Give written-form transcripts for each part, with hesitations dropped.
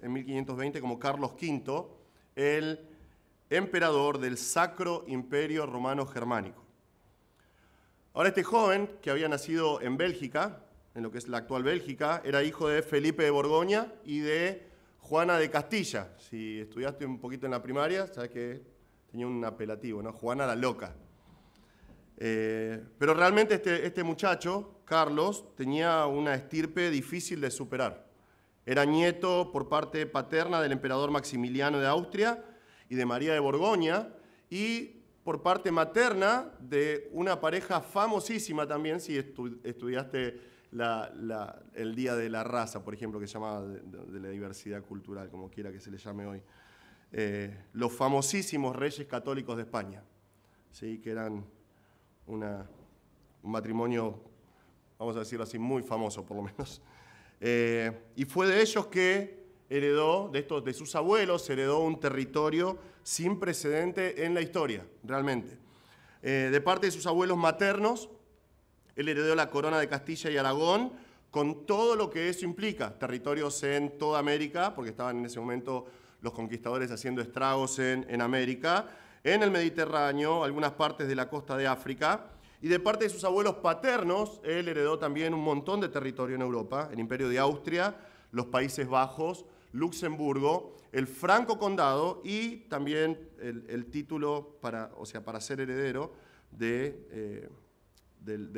en 1520, como Carlos V, el emperador del Sacro Imperio Romano Germánico. Ahora, este joven, que había nacido en Bélgica, en lo que es la actual Bélgica, era hijo de Felipe de Borgoña y de Juana de Castilla. Si estudiaste un poquito en la primaria, sabes que tenía un apelativo, ¿no? Juana la Loca. Pero realmente este muchacho, Carlos, tenía una estirpe difícil de superar. Era nieto por parte paterna del emperador Maximiliano de Austria y de María de Borgoña, y por parte materna de una pareja famosísima también, si estudiaste el Día de la Raza, por ejemplo, que se llamaba de la diversidad cultural, como quiera que se le llame hoy. Los famosísimos reyes católicos de España, ¿sí? Que eran un matrimonio, vamos a decirlo así, muy famoso por lo menos. Y fue de ellos que heredó, de sus abuelos, heredó un territorio sin precedente en la historia, realmente. De parte de sus abuelos maternos, él heredó la corona de Castilla y Aragón, con todo lo que eso implica, territorios en toda América, porque estaban en ese momento los conquistadores haciendo estragos en América, en el Mediterráneo, algunas partes de la costa de África, y de parte de sus abuelos paternos, él heredó también un montón de territorio en Europa, el Imperio de Austria, los Países Bajos, Luxemburgo, el Franco Condado y también el título para ser heredero del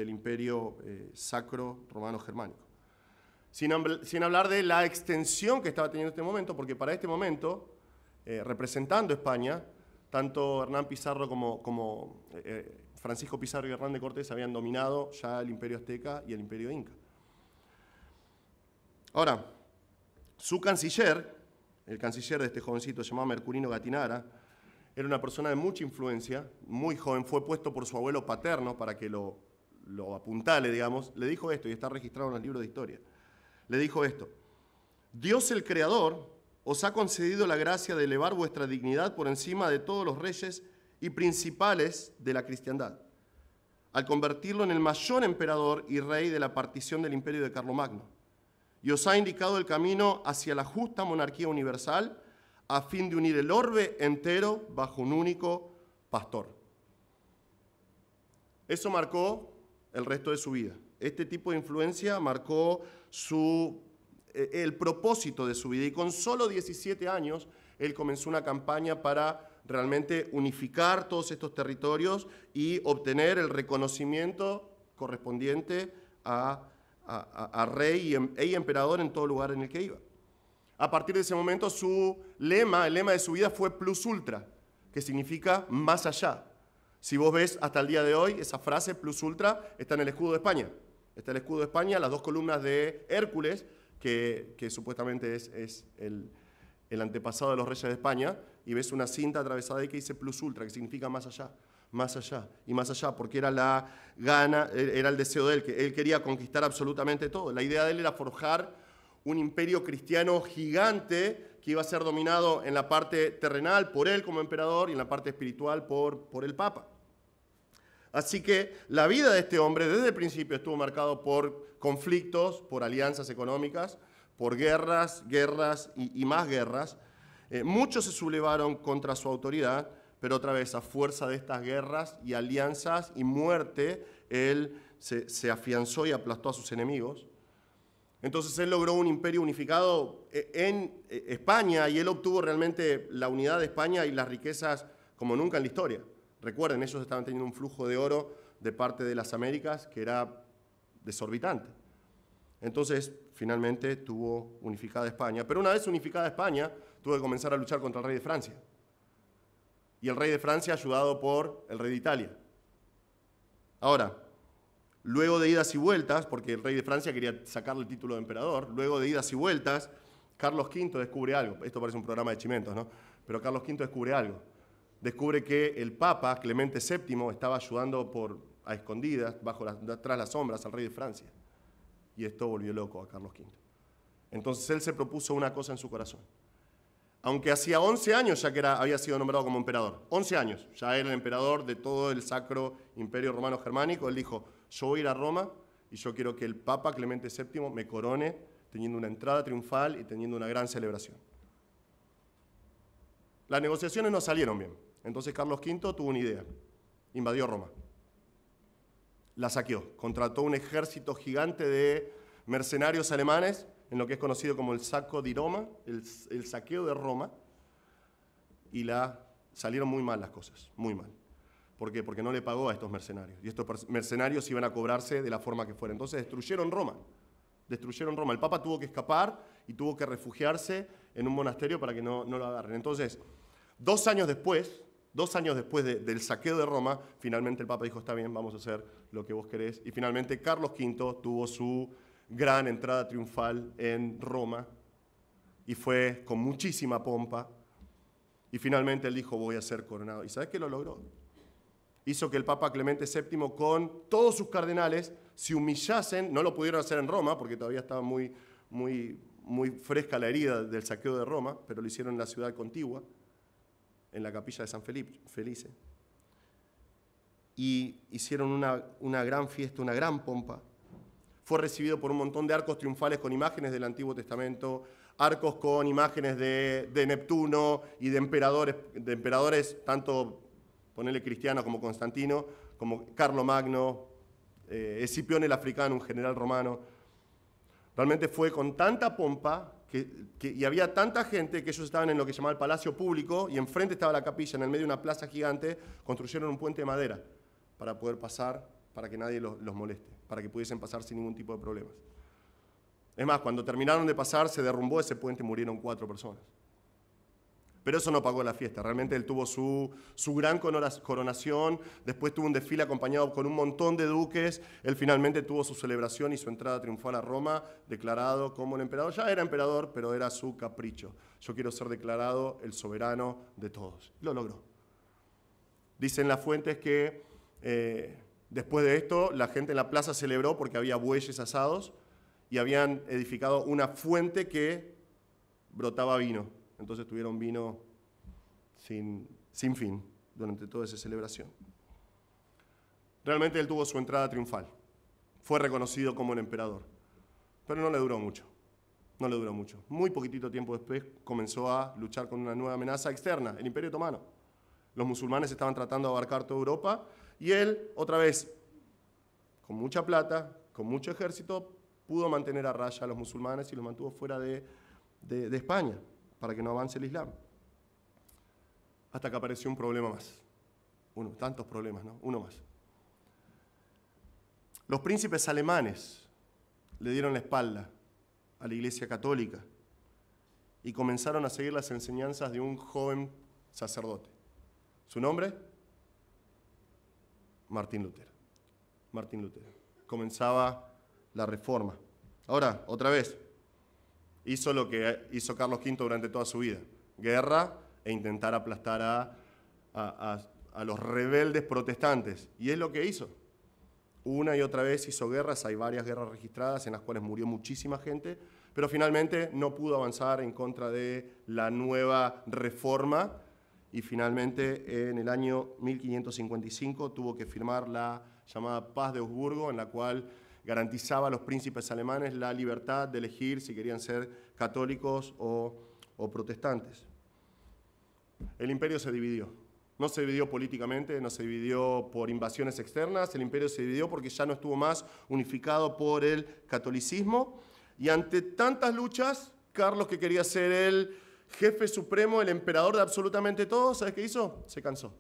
Imperio Sacro Romano Germánico. Sin hablar de la extensión que estaba teniendo en este momento, porque para este momento, representando España, tanto Hernán Pizarro como Francisco Pizarro y Hernán de Cortés habían dominado ya el Imperio Azteca y el Imperio Inca. Ahora, su canciller, el canciller de este jovencito llamado Mercurino Gattinara, era una persona de mucha influencia, muy joven, fue puesto por su abuelo paterno para que lo apuntale, digamos. Le dijo esto, y está registrado en los libros de historia. Le dijo esto: Dios el Creador os ha concedido la gracia de elevar vuestra dignidad por encima de todos los reyes y principales de la cristiandad, al convertirlo en el mayor emperador y rey de la partición del imperio de Carlomagno, y os ha indicado el camino hacia la justa monarquía universal a fin de unir el orbe entero bajo un único pastor. Eso marcó el resto de su vida. Este tipo de influencia marcó el propósito de su vida, y con solo 17 años él comenzó una campaña para realmente unificar todos estos territorios y obtener el reconocimiento correspondiente a rey y emperador en todo lugar en el que iba. A partir de ese momento el lema de su vida fue plus ultra, que significa más allá. Si vos ves hasta el día de hoy, esa frase plus ultra está en el escudo de España. Está el escudo de España, las dos columnas de Hércules, que supuestamente es el antepasado de los reyes de España, y ves una cinta atravesada ahí que dice plus ultra, que significa más allá y más allá, porque era era el deseo de él, que él quería conquistar absolutamente todo. La idea de él era forjar un imperio cristiano gigante que iba a ser dominado en la parte terrenal por él como emperador y en la parte espiritual por el Papa. Así que la vida de este hombre desde el principio estuvo marcado por conflictos, por alianzas económicas, por guerras y más guerras. Muchos se sublevaron contra su autoridad, pero otra vez, a fuerza de estas guerras y alianzas y muerte, él se afianzó y aplastó a sus enemigos. Entonces él logró un imperio unificado en España, y él obtuvo realmente la unidad de España y las riquezas como nunca en la historia. Recuerden, ellos estaban teniendo un flujo de oro de parte de las Américas que era desorbitante. Entonces, finalmente tuvo unificada España. Pero una vez unificada España, tuvo que comenzar a luchar contra el rey de Francia. Y el rey de Francia ayudado por el rey de Italia. Ahora, luego de idas y vueltas, porque el rey de Francia quería sacarle el título de emperador, luego de idas y vueltas, Carlos V descubre algo. Esto parece un programa de chimentos, ¿no? Pero Carlos V descubre algo. Descubre que el Papa, Clemente VII, estaba ayudando a escondidas, tras las sombras, al rey de Francia. Y esto volvió loco a Carlos V. Entonces él se propuso una cosa en su corazón. Aunque hacía 11 años ya que había sido nombrado como emperador, 11 años, ya era el emperador de todo el Sacro Imperio Romano Germánico, él dijo: yo voy a ir a Roma y yo quiero que el Papa Clemente VII me corone teniendo una entrada triunfal y teniendo una gran celebración. Las negociaciones no salieron bien. Entonces Carlos V tuvo una idea. Invadió Roma. La saqueó. Contrató un ejército gigante de mercenarios alemanes en lo que es conocido como el Sacco di Roma, el saqueo de Roma, y salieron muy mal las cosas, muy mal. ¿Por qué? Porque no le pagó a estos mercenarios, y estos mercenarios iban a cobrarse de la forma que fuera. Entonces destruyeron Roma. El Papa tuvo que escapar y tuvo que refugiarse en un monasterio para que no lo agarren. Entonces, 2 años después del saqueo de Roma, finalmente el Papa dijo, está bien, vamos a hacer lo que vos querés. Y finalmente Carlos V tuvo su gran entrada triunfal en Roma y fue con muchísima pompa. Y finalmente él dijo, voy a ser coronado. ¿Y sabés qué lo logró? Hizo que el Papa Clemente VII con todos sus cardenales se humillasen. No lo pudieron hacer en Roma porque todavía estaba muy fresca la herida del saqueo de Roma, pero lo hicieron en la ciudad contigua, en la capilla de San Felice. Y hicieron una gran fiesta, una gran pompa. Fue recibido por un montón de arcos triunfales con imágenes del Antiguo Testamento, arcos con imágenes de Neptuno y de emperadores tanto, ponele cristianos como Constantino, como Carlomagno, Escipión el Africano, un general romano. Realmente fue con tanta pompa y había tanta gente que ellos estaban en lo que se llamaba el Palacio Público y enfrente estaba la capilla, en el medio de una plaza gigante, construyeron un puente de madera para poder pasar, para que nadie los moleste, para que pudiesen pasar sin ningún tipo de problemas. Es más, cuando terminaron de pasar, se derrumbó ese puente y murieron 4 personas. Pero eso no pagó la fiesta. Realmente él tuvo su gran coronación, después tuvo un desfile acompañado con un montón de duques, él finalmente tuvo su celebración y su entrada triunfal a Roma, declarado como el emperador. Ya era emperador, pero era su capricho. Yo quiero ser declarado el soberano de todos. Lo logró. Dicen las fuentes que después de esto, la gente en la plaza celebró porque había bueyes asados y habían edificado una fuente que brotaba vino. Entonces tuvieron vino sin fin durante toda esa celebración. Realmente él tuvo su entrada triunfal. Fue reconocido como el emperador. Pero no le duró mucho. No le duró mucho. Muy poquitito tiempo después comenzó a luchar con una nueva amenaza externa, el Imperio Otomano. Los musulmanes estaban tratando de abarcar toda Europa y él, otra vez, con mucha plata, con mucho ejército, pudo mantener a raya a los musulmanes y los mantuvo fuera de España, para que no avance el Islam. Hasta que apareció un problema más. Tantos problemas, ¿no? Uno más. Los príncipes alemanes le dieron la espalda a la Iglesia Católica y comenzaron a seguir las enseñanzas de un joven sacerdote. ¿Su nombre? Martín Lutero. Martín Lutero. Comenzaba la Reforma. Ahora, otra vez, hizo lo que hizo Carlos V durante toda su vida, guerra e intentar aplastar a los rebeldes protestantes. Y es lo que hizo. Una y otra vez hizo guerras, hay varias guerras registradas en las cuales murió muchísima gente, pero finalmente no pudo avanzar en contra de la nueva reforma y finalmente en el año 1555 tuvo que firmar la llamada Paz de Augsburgo, en la cual garantizaba a los príncipes alemanes la libertad de elegir si querían ser católicos o protestantes. El imperio se dividió. No se dividió políticamente, no se dividió por invasiones externas, el imperio se dividió porque ya no estuvo más unificado por el catolicismo. Y ante tantas luchas, Carlos, que quería ser el jefe supremo, el emperador de absolutamente todo, ¿sabes qué hizo? Se cansó.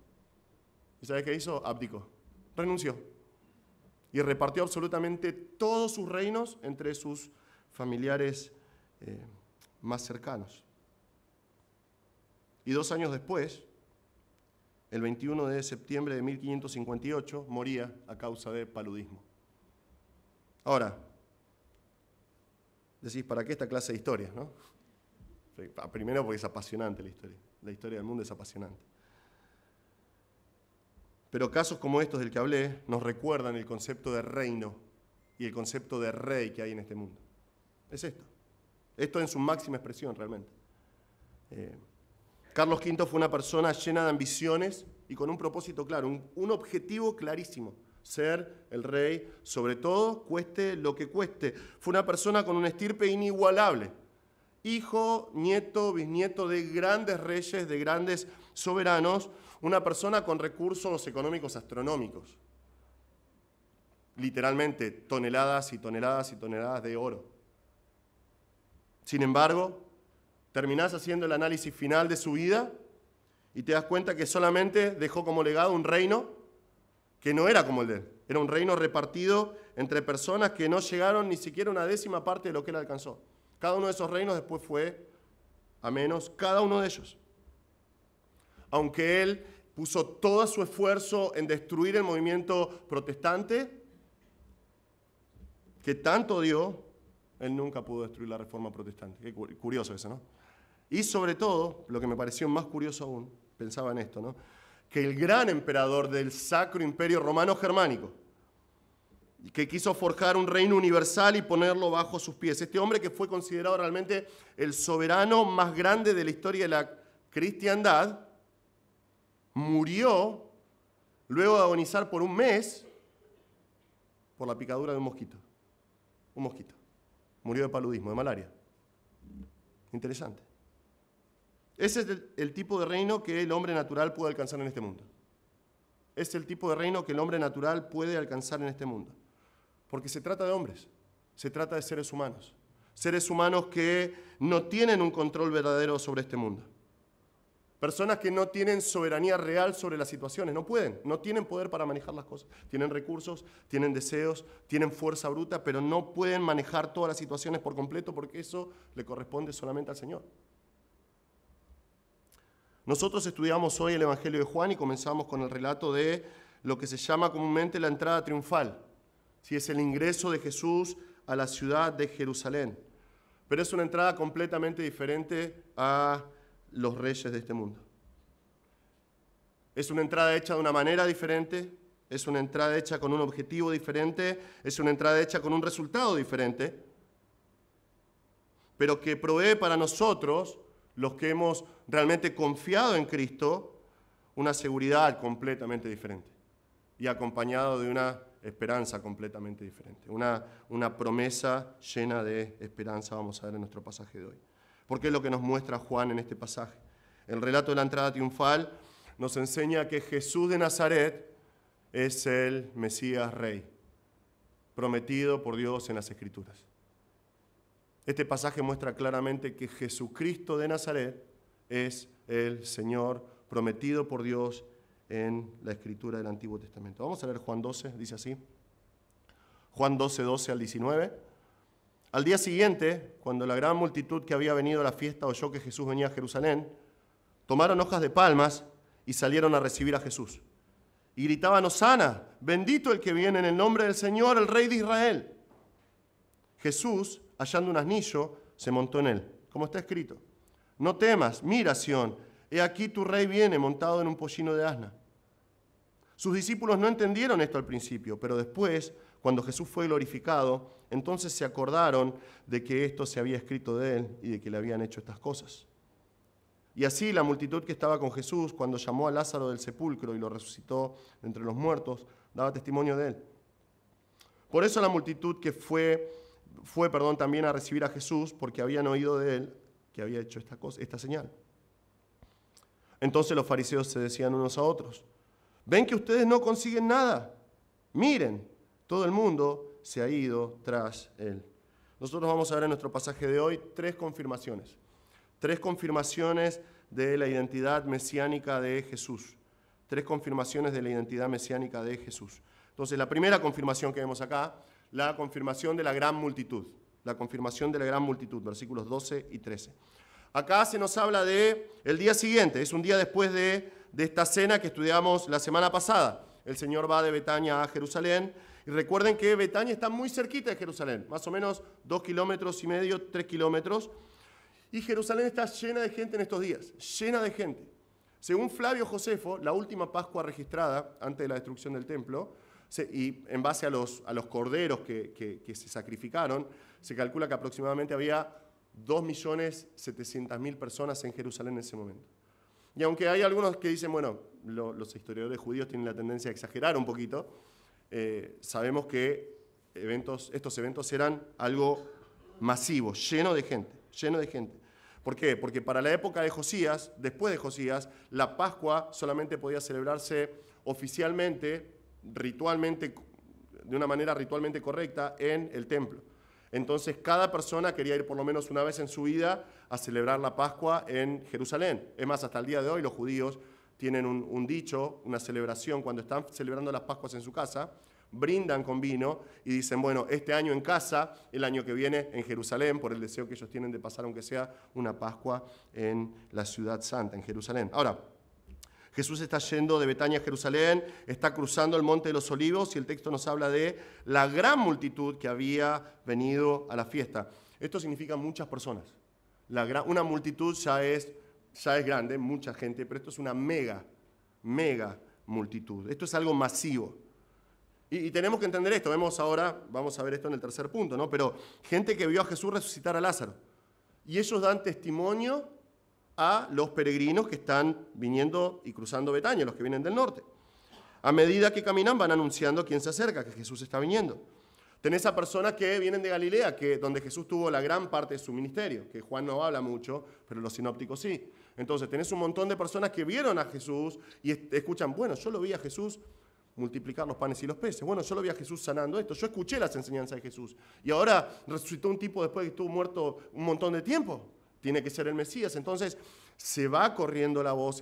¿Y sabes qué hizo? Abdicó. Renunció. Y repartió absolutamente todos sus reinos entre sus familiares más cercanos. Y 2 años después, el 21 de septiembre de 1558, moría a causa de paludismo. Ahora, decís, ¿para qué esta clase de historias, no? Primero porque es apasionante la historia. La historia del mundo es apasionante. Pero casos como estos del que hablé nos recuerdan el concepto de reino y el concepto de rey que hay en este mundo. Es esto. Esto en su máxima expresión realmente. Carlos V fue una persona llena de ambiciones y con un propósito claro, un objetivo clarísimo. ser el rey sobre todo, cueste lo que cueste. Fue una persona con una estirpe inigualable. Hijo, nieto, bisnieto de grandes reyes, de grandes soberanos, una persona con recursos económicos astronómicos. Literalmente toneladas y toneladas y toneladas de oro. Sin embargo, terminás haciendo el análisis final de su vida y te das cuenta que solamente dejó como legado un reino que no era como el de él. Era un reino repartido entre personas que no llegaron ni siquiera a una décima parte de lo que él alcanzó. Cada uno de esos reinos después fue a menos, cada uno de ellos. Aunque él puso todo su esfuerzo en destruir el movimiento protestante, que tanto dio, él nunca pudo destruir la reforma protestante. Qué curioso eso, ¿no? Y sobre todo, lo que me pareció más curioso aún, pensaba en esto, ¿no? Que el gran emperador del Sacro Imperio Romano Germánico, que quiso forjar un reino universal y ponerlo bajo sus pies. Este hombre que fue considerado realmente el soberano más grande de la historia de la cristiandad, murió luego de agonizar por un mes por la picadura de un mosquito. Un mosquito. Murió de paludismo, de malaria. Interesante. Ese es el tipo de reino que el hombre natural puede alcanzar en este mundo. Es el tipo de reino que el hombre natural puede alcanzar en este mundo. Porque se trata de hombres, se trata de seres humanos. Seres humanos que no tienen un control verdadero sobre este mundo. Personas que no tienen soberanía real sobre las situaciones, no pueden, no tienen poder para manejar las cosas. Tienen recursos, tienen deseos, tienen fuerza bruta, pero no pueden manejar todas las situaciones por completo porque eso le corresponde solamente al Señor. Nosotros estudiamos hoy el Evangelio de Juan y comenzamos con el relato de lo que se llama comúnmente la entrada triunfal. Sí, es el ingreso de Jesús a la ciudad de Jerusalén. Pero es una entrada completamente diferente a los reyes de este mundo. Es una entrada hecha de una manera diferente, es una entrada hecha con un objetivo diferente, es una entrada hecha con un resultado diferente, pero que provee para nosotros, los que hemos realmente confiado en Cristo, una seguridad completamente diferente y acompañado de una esperanza completamente diferente, una promesa llena de esperanza, vamos a ver en nuestro pasaje de hoy. Porque es lo que nos muestra Juan en este pasaje. El relato de la entrada triunfal nos enseña que Jesús de Nazaret es el Mesías Rey, prometido por Dios en las Escrituras. Este pasaje muestra claramente que Jesucristo de Nazaret es el Señor prometido por Dios en la Escritura del Antiguo Testamento. Vamos a leer Juan 12, dice así. Juan 12, 12 al 19. Al día siguiente, cuando la gran multitud que había venido a la fiesta oyó que Jesús venía a Jerusalén, tomaron hojas de palmas y salieron a recibir a Jesús. Y gritaban: Hosana, bendito el que viene en el nombre del Señor, el Rey de Israel. Jesús, hallando un asnillo, se montó en él, como está escrito: No temas, mira, Sión, he aquí tu rey viene montado en un pollino de asna. Sus discípulos no entendieron esto al principio, pero después, cuando Jesús fue glorificado, entonces se acordaron de que esto se había escrito de él y de que le habían hecho estas cosas. Y así la multitud que estaba con Jesús, cuando llamó a Lázaro del sepulcro y lo resucitó de entre los muertos, daba testimonio de él. Por eso la multitud que fue también a recibir a Jesús, porque habían oído de él que había hecho esta señal. Entonces los fariseos se decían unos a otros: ¿ven que ustedes no consiguen nada? Miren, todo el mundo se ha ido tras él. Nosotros vamos a ver en nuestro pasaje de hoy tres confirmaciones de la identidad mesiánica de Jesús. Tres confirmaciones de la identidad mesiánica de Jesús. Entonces, la primera confirmación que vemos acá, la confirmación de la gran multitud. La confirmación de la gran multitud, versículos 12 y 13. Acá se nos habla de el día siguiente, es un día después de esta cena que estudiamos la semana pasada. El Señor va de Betania a Jerusalén. Y recuerden que Betania está muy cerquita de Jerusalén, más o menos 2,5 kilómetros, 3 kilómetros. Y Jerusalén está llena de gente en estos días, llena de gente. Según Flavio Josefo, la última Pascua registrada antes de la destrucción del templo, y en base a los corderos que se sacrificaron, se calcula que aproximadamente había 2.700.000 personas en Jerusalén en ese momento. Y aunque hay algunos que dicen, bueno, los historiadores judíos tienen la tendencia a exagerar un poquito, sabemos que estos eventos eran algo masivo, lleno de gente, lleno de gente. ¿Por qué? Porque para la época de Josías, después de Josías, la Pascua solamente podía celebrarse oficialmente, ritualmente, de una manera ritualmente correcta en el templo. Entonces, cada persona quería ir por lo menos una vez en su vida a celebrar la Pascua en Jerusalén. Es más, hasta el día de hoy los judíos tienen un dicho, una celebración, cuando están celebrando las Pascuas en su casa, brindan con vino y dicen, bueno, este año en casa, el año que viene en Jerusalén, por el deseo que ellos tienen de pasar, aunque sea una Pascua en la ciudad santa, en Jerusalén. Ahora, Jesús está yendo de Betania a Jerusalén, está cruzando el Monte de los Olivos y el texto nos habla de la gran multitud que había venido a la fiesta. Esto significa muchas personas. Una multitud ya es grande, mucha gente, pero esto es una mega multitud. Esto es algo masivo. Y tenemos que entender esto. Vamos a ver esto en el tercer punto, ¿no? Pero gente que vio a Jesús resucitar a Lázaro. Y ellos dan testimonio a los peregrinos que están viniendo y cruzando Betania, los que vienen del norte. A medida que caminan van anunciando quién se acerca, que Jesús está viniendo. Tenés a personas que vienen de Galilea, donde Jesús tuvo la gran parte de su ministerio, que Juan no habla mucho, pero los sinópticos sí. Entonces tenés un montón de personas que vieron a Jesús y escuchan, bueno, yo lo vi a Jesús multiplicar los panes y los peces. Bueno, yo lo vi a Jesús sanando esto. Yo escuché las enseñanzas de Jesús. Y ahora resucitó un tipo después de que estuvo muerto un montón de tiempo. Tiene que ser el Mesías. Entonces se va corriendo la voz.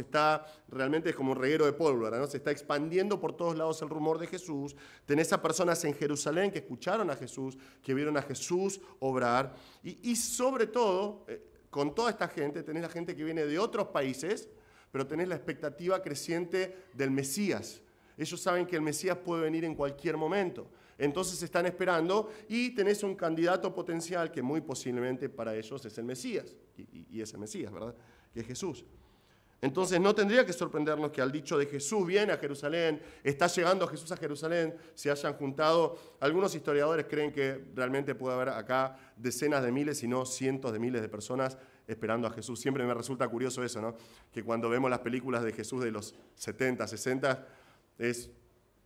Realmente es como un reguero de pólvora, ¿no? Se está expandiendo por todos lados el rumor de Jesús. Tenés a personas en Jerusalén que escucharon a Jesús, que vieron a Jesús obrar. Y sobre todo, con toda esta gente, tenés la gente que viene de otros países, pero tenés la expectativa creciente del Mesías. Ellos saben que el Mesías puede venir en cualquier momento. Entonces están esperando y tenés un candidato potencial que muy posiblemente para ellos es el Mesías. Y es el Mesías, ¿verdad? Que es Jesús. Entonces no tendría que sorprendernos que al dicho de Jesús viene a Jerusalén, está llegando Jesús a Jerusalén, se hayan juntado. Algunos historiadores creen que realmente puede haber acá decenas de miles, si no cientos de miles de personas esperando a Jesús. Siempre me resulta curioso eso, ¿no? Que cuando vemos las películas de Jesús de los 70, 60... es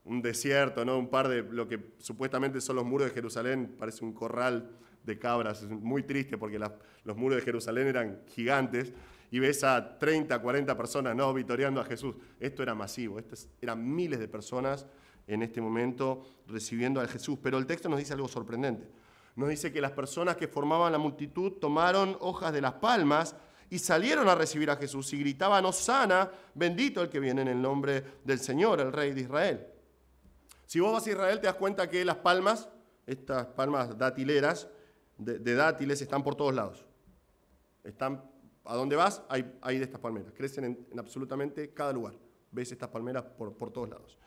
un desierto, ¿no? Un par de lo que supuestamente son los muros de Jerusalén, parece un corral de cabras. Es muy triste porque los muros de Jerusalén eran gigantes y ves a 30, 40 personas, ¿no?, vitoreando a Jesús. Esto era masivo, eran miles de personas en este momento recibiendo a Jesús. Pero el texto nos dice algo sorprendente. Nos dice que las personas que formaban la multitud tomaron hojas de las palmas y salieron a recibir a Jesús y gritaban, Hosana, bendito el que viene en el nombre del Señor, el Rey de Israel. Si vos vas a Israel te das cuenta que las palmas, estas palmas datileras, de dátiles, están por todos lados. A donde vas hay de estas palmeras, crecen en absolutamente cada lugar. Ves estas palmeras por todos lados.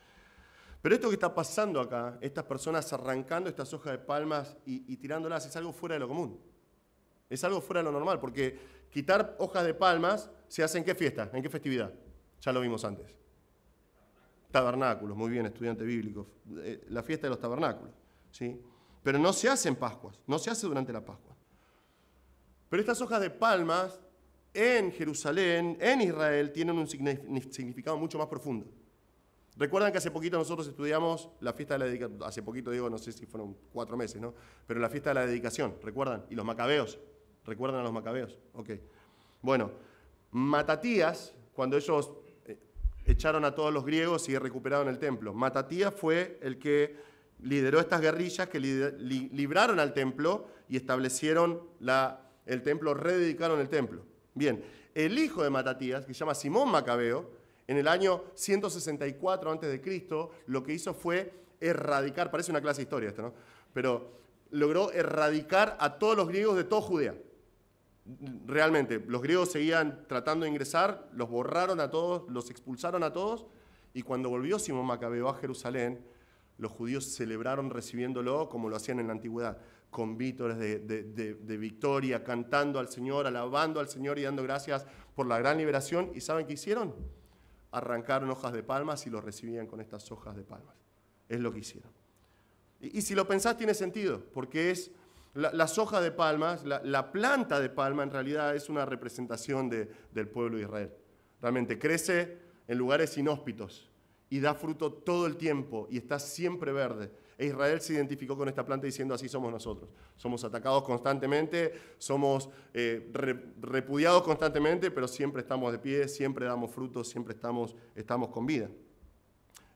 Pero esto que está pasando acá, estas personas arrancando estas hojas de palmas y tirándolas, es algo fuera de lo común. Es algo fuera de lo normal, porque quitar hojas de palmas se hace ¿en qué fiesta? ¿En qué festividad? Ya lo vimos antes. Tabernáculos, muy bien, estudiante bíblico. La fiesta de los tabernáculos, ¿sí? Pero no se hace en Pascuas, no se hace durante la Pascua. Pero estas hojas de palmas en Jerusalén, en Israel, tienen un significado mucho más profundo. Recuerdan que hace poquito nosotros estudiamos la fiesta de la dedicación, hace poquito digo, no sé si fueron 4 meses, ¿no? Pero la fiesta de la dedicación, ¿recuerdan? Y los macabeos, ¿recuerdan a los macabeos? Ok. Bueno, Matatías, cuando ellos echaron a todos los griegos y recuperaron el templo, Matatías fue el que lideró estas guerrillas que libraron al templo y establecieron el templo, rededicaron el templo. Bien, el hijo de Matatías, que se llama Simón Macabeo, en el año 164 a.C., lo que hizo fue erradicar, parece una clase de historia esto, ¿no? Pero logró erradicar a todos los griegos de toda Judea. Realmente, los griegos seguían tratando de ingresar, los borraron a todos, los expulsaron a todos, y cuando volvió Simón Macabeo a Jerusalén, los judíos celebraron recibiéndolo como lo hacían en la antigüedad, con vítores de victoria, cantando al Señor, alabando al Señor y dando gracias por la gran liberación. ¿Y saben qué hicieron? Arrancaron hojas de palmas y los recibían con estas hojas de palmas. Es lo que hicieron. Y si lo pensás tiene sentido, porque las hojas de palmas, la planta de palma en realidad es una representación del pueblo de Israel. Realmente crece en lugares inhóspitos y da fruto todo el tiempo y está siempre verde. E Israel se identificó con esta planta diciendo, así somos nosotros. Somos atacados constantemente, somos repudiados constantemente, pero siempre estamos de pie, siempre damos frutos, siempre estamos con vida.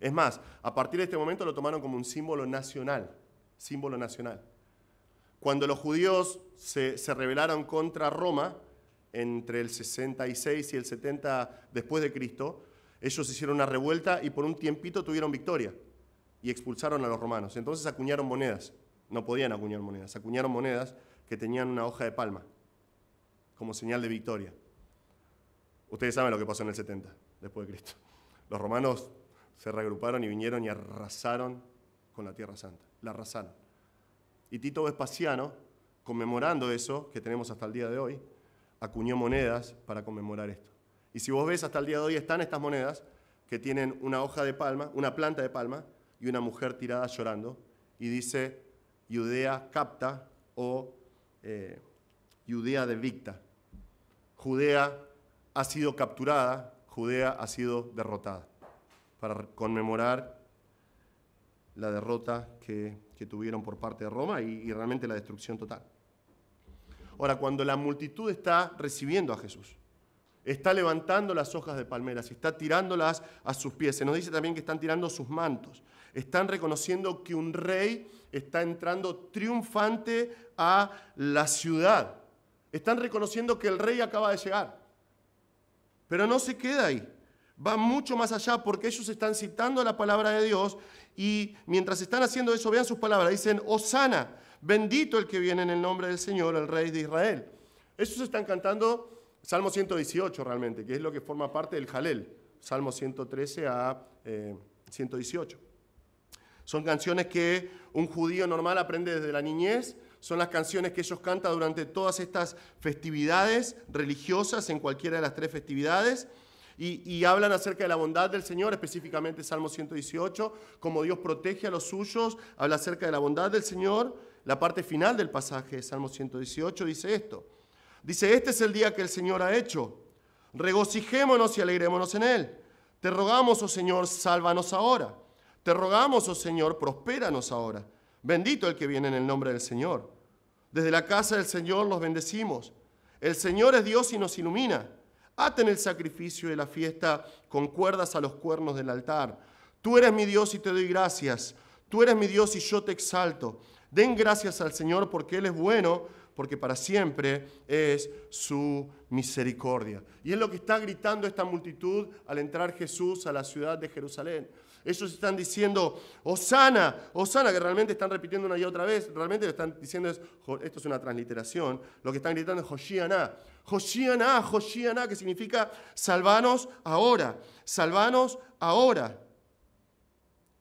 Es más, a partir de este momento lo tomaron como un símbolo nacional. Símbolo nacional. Cuando los judíos se rebelaron contra Roma, entre el 66 y el 70 después de Cristo, ellos hicieron una revuelta y por un tiempito tuvieron victoria y expulsaron a los romanos. Entonces acuñaron monedas. No podían acuñar monedas. Acuñaron monedas que tenían una hoja de palma como señal de victoria. Ustedes saben lo que pasó en el 70 después de Cristo. Los romanos se reagruparon y vinieron y arrasaron con la Tierra Santa. La arrasaron. Y Tito Vespasiano, conmemorando eso que tenemos hasta el día de hoy, acuñó monedas para conmemorar esto. Y si vos ves, hasta el día de hoy están estas monedas que tienen una hoja de palma, una planta de palma y una mujer tirada llorando, y dice Judea capta o Judea devicta. Judea ha sido capturada, Judea ha sido derrotada, para conmemorar la derrota que tuvieron por parte de Roma y realmente la destrucción total. Ahora, cuando la multitud está recibiendo a Jesús, está levantando las hojas de palmeras, está tirándolas a sus pies, se nos dice también que están tirando sus mantos, están reconociendo que un rey está entrando triunfante a la ciudad, están reconociendo que el rey acaba de llegar, pero no se queda ahí. Va mucho más allá porque ellos están citando la palabra de Dios y mientras están haciendo eso, vean sus palabras, dicen, Hosana, bendito el que viene en el nombre del Señor, el Rey de Israel. Ellos están cantando Salmo 118 realmente, que es lo que forma parte del Jalel, Salmo 113 a 118. Son canciones que un judío normal aprende desde la niñez, son las canciones que ellos cantan durante todas estas festividades religiosas, en cualquiera de las tres festividades, y hablan acerca de la bondad del Señor, específicamente Salmo 118, cómo Dios protege a los suyos, habla acerca de la bondad del Señor. La parte final del pasaje de Salmo 118 dice esto. Dice, este es el día que el Señor ha hecho. Regocijémonos y alegrémonos en él. Te rogamos, oh Señor, sálvanos ahora. Te rogamos, oh Señor, prospéranos ahora. Bendito el que viene en el nombre del Señor. Desde la casa del Señor los bendecimos. El Señor es Dios y nos ilumina. Aten el sacrificio de la fiesta con cuerdas a los cuernos del altar. Tú eres mi Dios y te doy gracias. Tú eres mi Dios y yo te exalto. Den gracias al Señor porque Él es bueno, porque para siempre es su misericordia. Y es lo que está gritando esta multitud al entrar Jesús a la ciudad de Jerusalén. Ellos están diciendo, Hosana, Hosana, que realmente están repitiendo una y otra vez. Realmente lo están diciendo, esto es una transliteración. Lo que están gritando es Hoshianá. Hoshianá, Hoshianá, que significa salvanos ahora, salvanos ahora.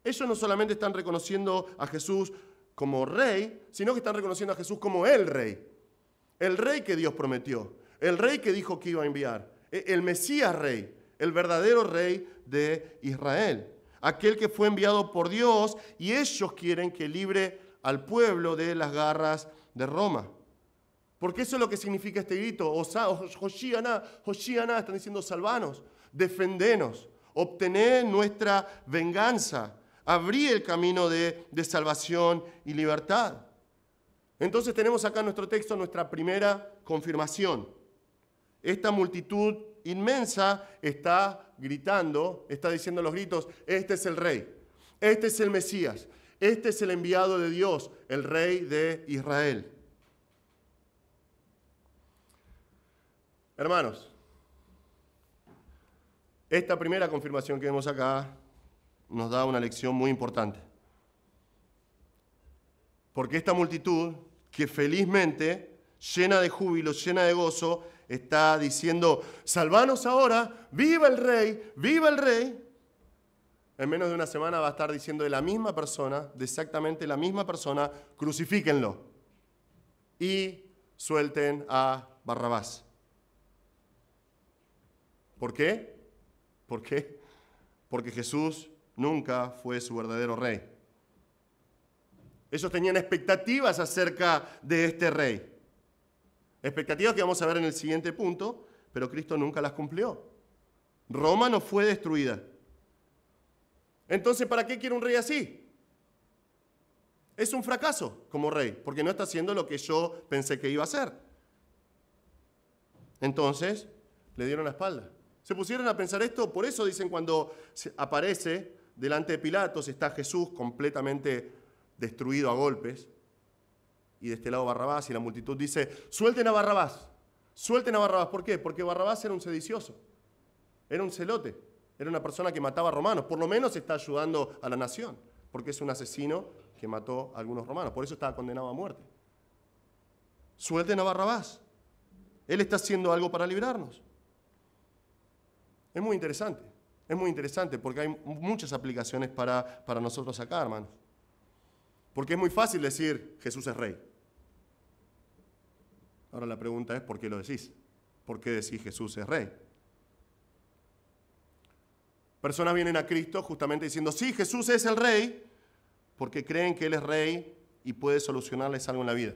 Ellos no solamente están reconociendo a Jesús como rey, sino que están reconociendo a Jesús como el rey que Dios prometió, el rey que dijo que iba a enviar, el Mesías rey, el verdadero rey de Israel, aquel que fue enviado por Dios y ellos quieren que libre al pueblo de las garras de Roma. Porque eso es lo que significa este grito, Hoshianá, Hoshianá, están diciendo salvanos, defendenos, obtener nuestra venganza, abrir el camino de salvación y libertad. Entonces tenemos acá en nuestro texto nuestra primera confirmación. Esta multitud inmensa está gritando, está diciendo los gritos, este es el rey, este es el Mesías, este es el enviado de Dios, el rey de Israel. Hermanos, esta primera confirmación que vemos acá nos da una lección muy importante. Porque esta multitud, que felizmente, llena de júbilo, llena de gozo, está diciendo, salvanos ahora, viva el rey, viva el rey. En menos de una semana va a estar diciendo de la misma persona, de exactamente la misma persona, crucifíquenlo y suelten a Barrabás. ¿Por qué? ¿Por qué? Porque Jesús nunca fue su verdadero rey. Ellos tenían expectativas acerca de este rey. Expectativas que vamos a ver en el siguiente punto, pero Cristo nunca las cumplió. Roma no fue destruida. Entonces, ¿para qué quiere un rey así? Es un fracaso como rey, porque no está haciendo lo que yo pensé que iba a hacer. Entonces, le dieron la espalda. ¿Se pusieron a pensar esto? Por eso dicen cuando aparece delante de Pilatos, está Jesús completamente destruido a golpes, y de este lado Barrabás, y la multitud dice, suelten a Barrabás, suelten a Barrabás. ¿Por qué? Porque Barrabás era un sedicioso, era un celote, era una persona que mataba a romanos, por lo menos está ayudando a la nación, porque es un asesino que mató a algunos romanos, por eso estaba condenado a muerte. Suelten a Barrabás, él está haciendo algo para librarnos. Es muy interesante porque hay muchas aplicaciones para nosotros acá, hermanos. Porque es muy fácil decir, Jesús es rey. Ahora la pregunta es, ¿por qué lo decís? ¿Por qué decís Jesús es rey? Personas vienen a Cristo justamente diciendo, sí, Jesús es el rey, porque creen que Él es rey y puede solucionarles algo en la vida.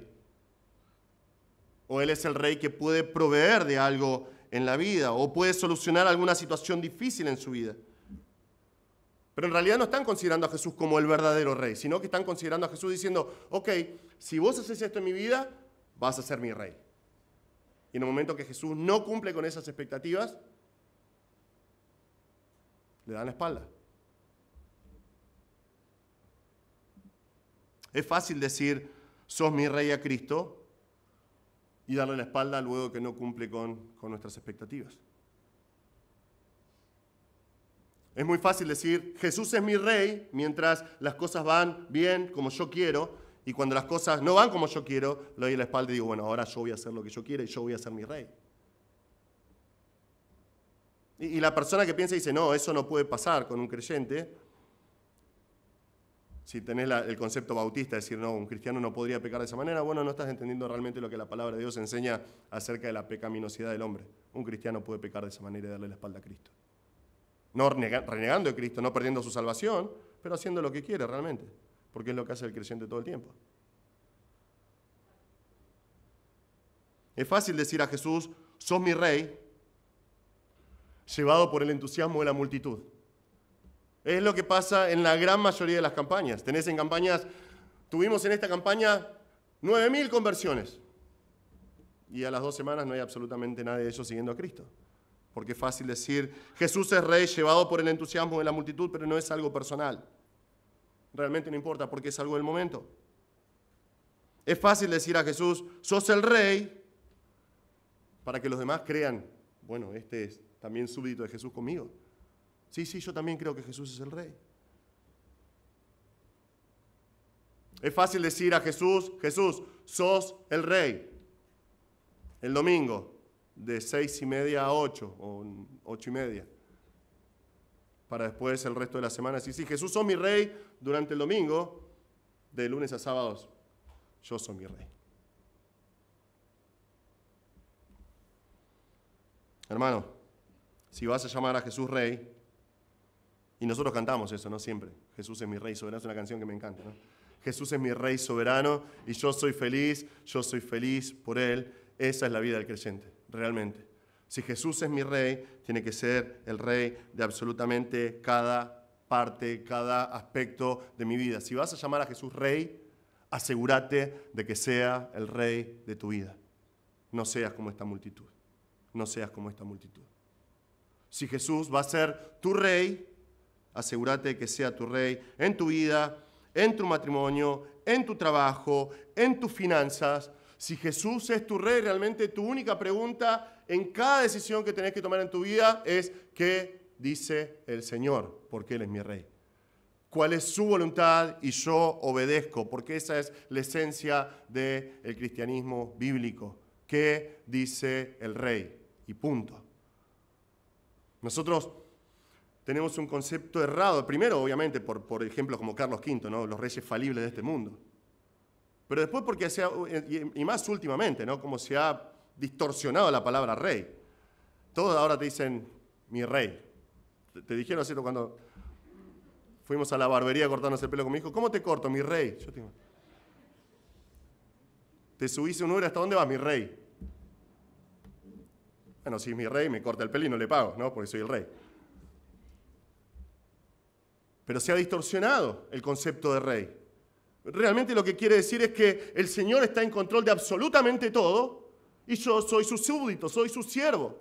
O Él es el rey que puede proveer de algo en la vida, o puede solucionar alguna situación difícil en su vida. Pero en realidad no están considerando a Jesús como el verdadero rey, sino que están considerando a Jesús diciendo, ok, si vos haces esto en mi vida, vas a ser mi rey. Y en el momento que Jesús no cumple con esas expectativas, le dan la espalda. Es fácil decir, sos mi rey a Cristo, y darle la espalda luego que no cumple con nuestras expectativas. Es muy fácil decir, Jesús es mi rey, mientras las cosas van bien como yo quiero, y cuando las cosas no van como yo quiero, le doy la espalda y digo, bueno, ahora yo voy a hacer lo que yo quiera y yo voy a ser mi rey. Y la persona que piensa y dice, no, eso no puede pasar con un creyente, si tenés el concepto bautista, decir, no, un cristiano no podría pecar de esa manera, bueno, no estás entendiendo realmente lo que la palabra de Dios enseña acerca de la pecaminosidad del hombre. Un cristiano puede pecar de esa manera y darle la espalda a Cristo. No renegando de Cristo, no perdiendo su salvación, pero haciendo lo que quiere realmente, porque es lo que hace el creyente todo el tiempo. Es fácil decir a Jesús, sos mi rey, llevado por el entusiasmo de la multitud. Es lo que pasa en la gran mayoría de las campañas. Tenés en campañas, tuvimos en esta campaña 9.000 conversiones. Y a las 2 semanas no hay absolutamente nadie de ellos siguiendo a Cristo. Porque es fácil decir, Jesús es rey llevado por el entusiasmo de la multitud, pero no es algo personal. Realmente no importa porque es algo del momento. Es fácil decir a Jesús, sos el rey, para que los demás crean, bueno, este es también súbdito de Jesús conmigo. Sí, yo también creo que Jesús es el rey. Es fácil decir a Jesús, Jesús, sos el rey. El domingo, de 6:30 a 8 o 8:30. Para después el resto de la semana decir, sí, Jesús, sos mi rey durante el domingo, de lunes a sábados, yo soy mi rey. Hermano, si vas a llamar a Jesús rey, y nosotros cantamos eso, ¿no? Siempre. Jesús es mi rey soberano, es una canción que me encanta, ¿no? Jesús es mi rey soberano y yo soy feliz por Él. Esa es la vida del creyente, realmente. Si Jesús es mi rey, tiene que ser el rey de absolutamente cada parte, cada aspecto de mi vida. Si vas a llamar a Jesús rey, asegúrate de que sea el rey de tu vida. No seas como esta multitud. No seas como esta multitud. Si Jesús va a ser tu rey, asegúrate de que sea tu rey en tu vida, en tu matrimonio, en tu trabajo, en tus finanzas. Si Jesús es tu rey, realmente tu única pregunta en cada decisión que tenés que tomar en tu vida es ¿qué dice el Señor? Porque Él es mi rey. ¿Cuál es su voluntad? Y yo obedezco, porque esa es la esencia del cristianismo bíblico. ¿Qué dice el rey? Y punto. Nosotros tenemos un concepto errado, primero obviamente por ejemplos como Carlos V, ¿no? Los reyes falibles de este mundo. Pero después porque y más últimamente, ¿no? Como se ha distorsionado la palabra rey. Todos ahora te dicen mi rey. Te dijeron así cuando fuimos a la barbería a cortarnos el pelo con mi hijo, ¿cómo te corto, mi rey? Yo te digo, te subís un Uber, ¿hasta dónde vas, mi rey? Bueno, si es mi rey, me corta el pelo y no le pago, ¿no? Porque soy el rey. Pero se ha distorsionado el concepto de rey. Realmente lo que quiere decir es que el Señor está en control de absolutamente todo y yo soy su súbdito, soy su siervo.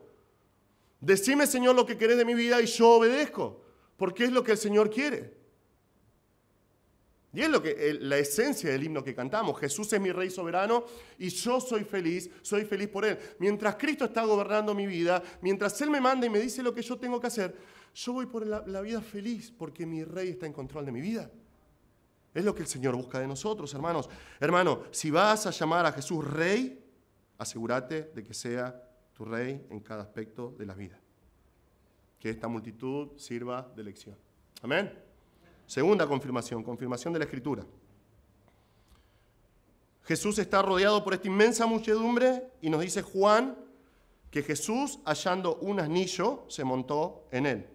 Decime, Señor, lo que querés de mi vida y yo obedezco, porque es lo que el Señor quiere. Y es la esencia del himno que cantamos. Jesús es mi Rey soberano y yo soy feliz por Él. Mientras Cristo está gobernando mi vida, mientras Él me manda y me dice lo que yo tengo que hacer, yo voy por la vida feliz porque mi Rey está en control de mi vida. Es lo que el Señor busca de nosotros, hermanos. Hermano, si vas a llamar a Jesús Rey, asegúrate de que sea tu Rey en cada aspecto de la vida. Que esta multitud sirva de lección. Amén. Segunda confirmación de la Escritura. Jesús está rodeado por esta inmensa muchedumbre y nos dice Juan que Jesús, hallando un asnillo, se montó en él.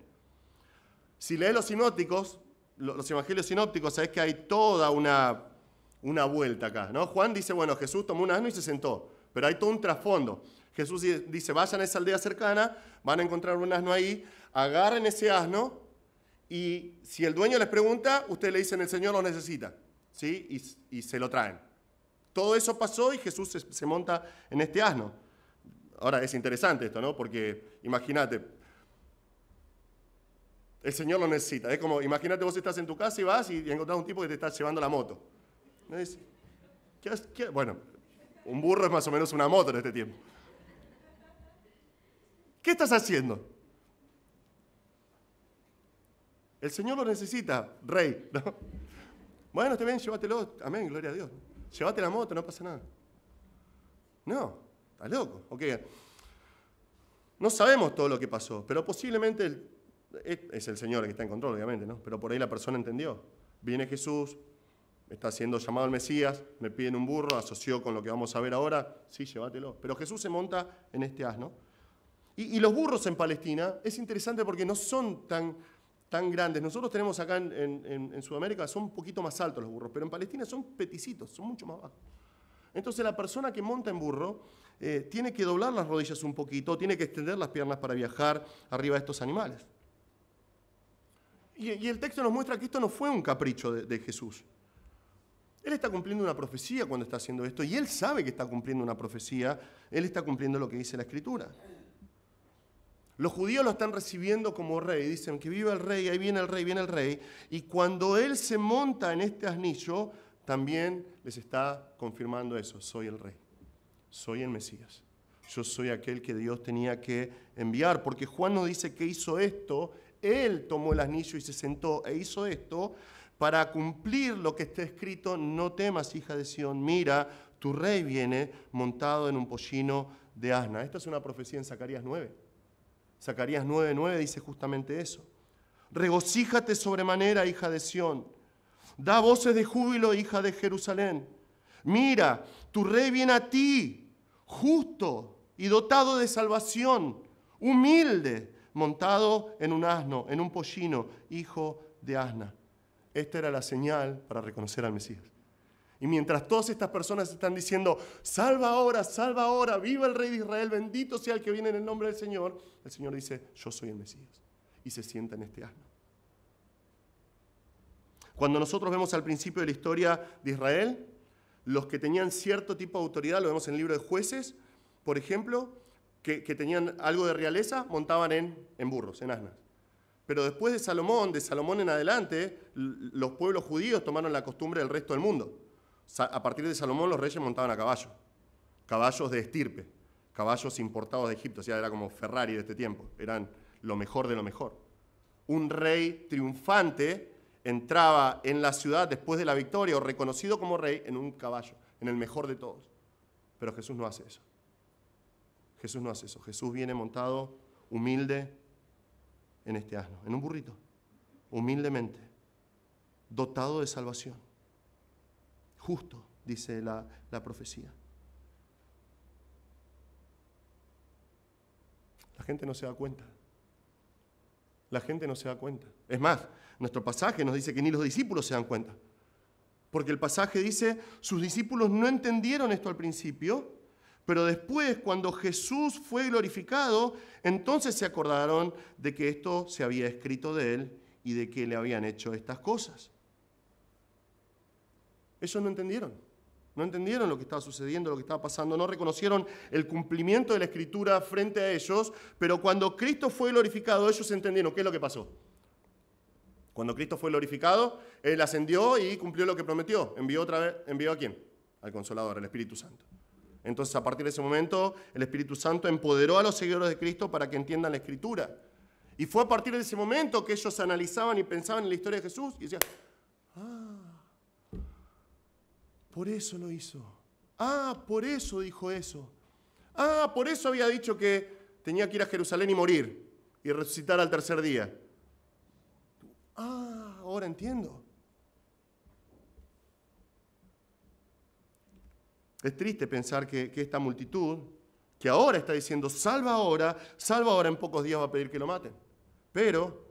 Si lees los sinópticos, los evangelios sinópticos, sabés que hay toda una vuelta acá, ¿no? Juan dice, bueno, Jesús tomó un asno y se sentó, pero hay todo un trasfondo. Jesús dice, vayan a esa aldea cercana, van a encontrar un asno ahí, agarren ese asno y si el dueño les pregunta, ustedes le dicen, el Señor lo necesita, ¿sí? Y se lo traen. Todo eso pasó y Jesús se monta en este asno. Ahora, es interesante esto, ¿no? Porque imagínate, el Señor lo necesita. Es como, imagínate vos estás en tu casa y vas y encontrás un tipo que te está llevando la moto. Bueno, un burro es más o menos una moto en este tiempo. ¿Qué estás haciendo? El Señor lo necesita, Rey, ¿no? Bueno, está bien, llévatelo. Amén, gloria a Dios. Llévate la moto, no pasa nada. No, estás loco. Okay. No sabemos todo lo que pasó, pero posiblemente es el Señor el que está en control, obviamente, ¿no? Pero por ahí la persona entendió. Viene Jesús, está siendo llamado el Mesías, me piden un burro, asoció con lo que vamos a ver ahora, sí, llévatelo. Pero Jesús se monta en este asno. Y los burros en Palestina es interesante porque no son tan grandes. Nosotros tenemos acá en Sudamérica, son un poquito más altos los burros, pero en Palestina son peticitos, son mucho más bajos. Entonces la persona que monta en burro tiene que doblar las rodillas un poquito, tiene que extender las piernas para viajar arriba de estos animales. Y el texto nos muestra que esto no fue un capricho de Jesús. Él está cumpliendo una profecía cuando está haciendo esto, y él sabe que está cumpliendo una profecía, él está cumpliendo lo que dice la Escritura. Los judíos lo están recibiendo como rey, dicen que viva el rey, ahí viene el rey, y cuando él se monta en este asnillo, también les está confirmando eso, soy el rey, soy el Mesías, yo soy aquel que Dios tenía que enviar, porque Juan nos dice que hizo esto, él tomó el asnillo y se sentó e hizo esto para cumplir lo que está escrito, no temas, hija de Sión, mira, tu rey viene montado en un pollino de asna. Esta es una profecía en Zacarías 9. Zacarías 9:9 dice justamente eso. Regocíjate sobremanera, hija de Sión. Da voces de júbilo, hija de Jerusalén. Mira, tu rey viene a ti, justo y dotado de salvación, humilde, montado en un asno, en un pollino, hijo de asna. Esta era la señal para reconocer al Mesías. Y mientras todas estas personas están diciendo, salva ahora, viva el Rey de Israel, bendito sea el que viene en el nombre del Señor, el Señor dice, yo soy el Mesías. Y se sienta en este asno. Cuando nosotros vemos al principio de la historia de Israel, los que tenían cierto tipo de autoridad, lo vemos en el libro de Jueces, por ejemplo, que tenían algo de realeza, montaban en burros, en asnas. Pero después de Salomón en adelante, los pueblos judíos tomaron la costumbre del resto del mundo. A partir de Salomón los reyes montaban a caballo, caballos de estirpe, caballos importados de Egipto, o sea, era como Ferrari de este tiempo, eran lo mejor de lo mejor. Un rey triunfante entraba en la ciudad después de la victoria o reconocido como rey en un caballo, en el mejor de todos. Pero Jesús no hace eso. Jesús no hace eso. Jesús viene montado humilde en este asno, en un burrito, humildemente, dotado de salvación. Justo, dice la profecía. La gente no se da cuenta. La gente no se da cuenta. Es más, nuestro pasaje nos dice que ni los discípulos se dan cuenta. Porque el pasaje dice, sus discípulos no entendieron esto al principio, pero después, cuando Jesús fue glorificado, entonces se acordaron de que esto se había escrito de él y de qué le habían hecho estas cosas. Ellos no entendieron. No entendieron lo que estaba sucediendo, lo que estaba pasando. No reconocieron el cumplimiento de la Escritura frente a ellos. Pero cuando Cristo fue glorificado, ellos entendieron qué es lo que pasó. Cuando Cristo fue glorificado, Él ascendió y cumplió lo que prometió. ¿Envió a quién? Al Consolador, al Espíritu Santo. Entonces, a partir de ese momento, el Espíritu Santo empoderó a los seguidores de Cristo para que entiendan la Escritura. Y fue a partir de ese momento que ellos analizaban y pensaban en la historia de Jesús y decían, por eso lo hizo. Por eso dijo eso. Por eso había dicho que tenía que ir a Jerusalén y morir y resucitar al tercer día. Ahora entiendo. Es triste pensar que esta multitud, que ahora está diciendo, salva ahora, en pocos días va a pedir que lo maten. Pero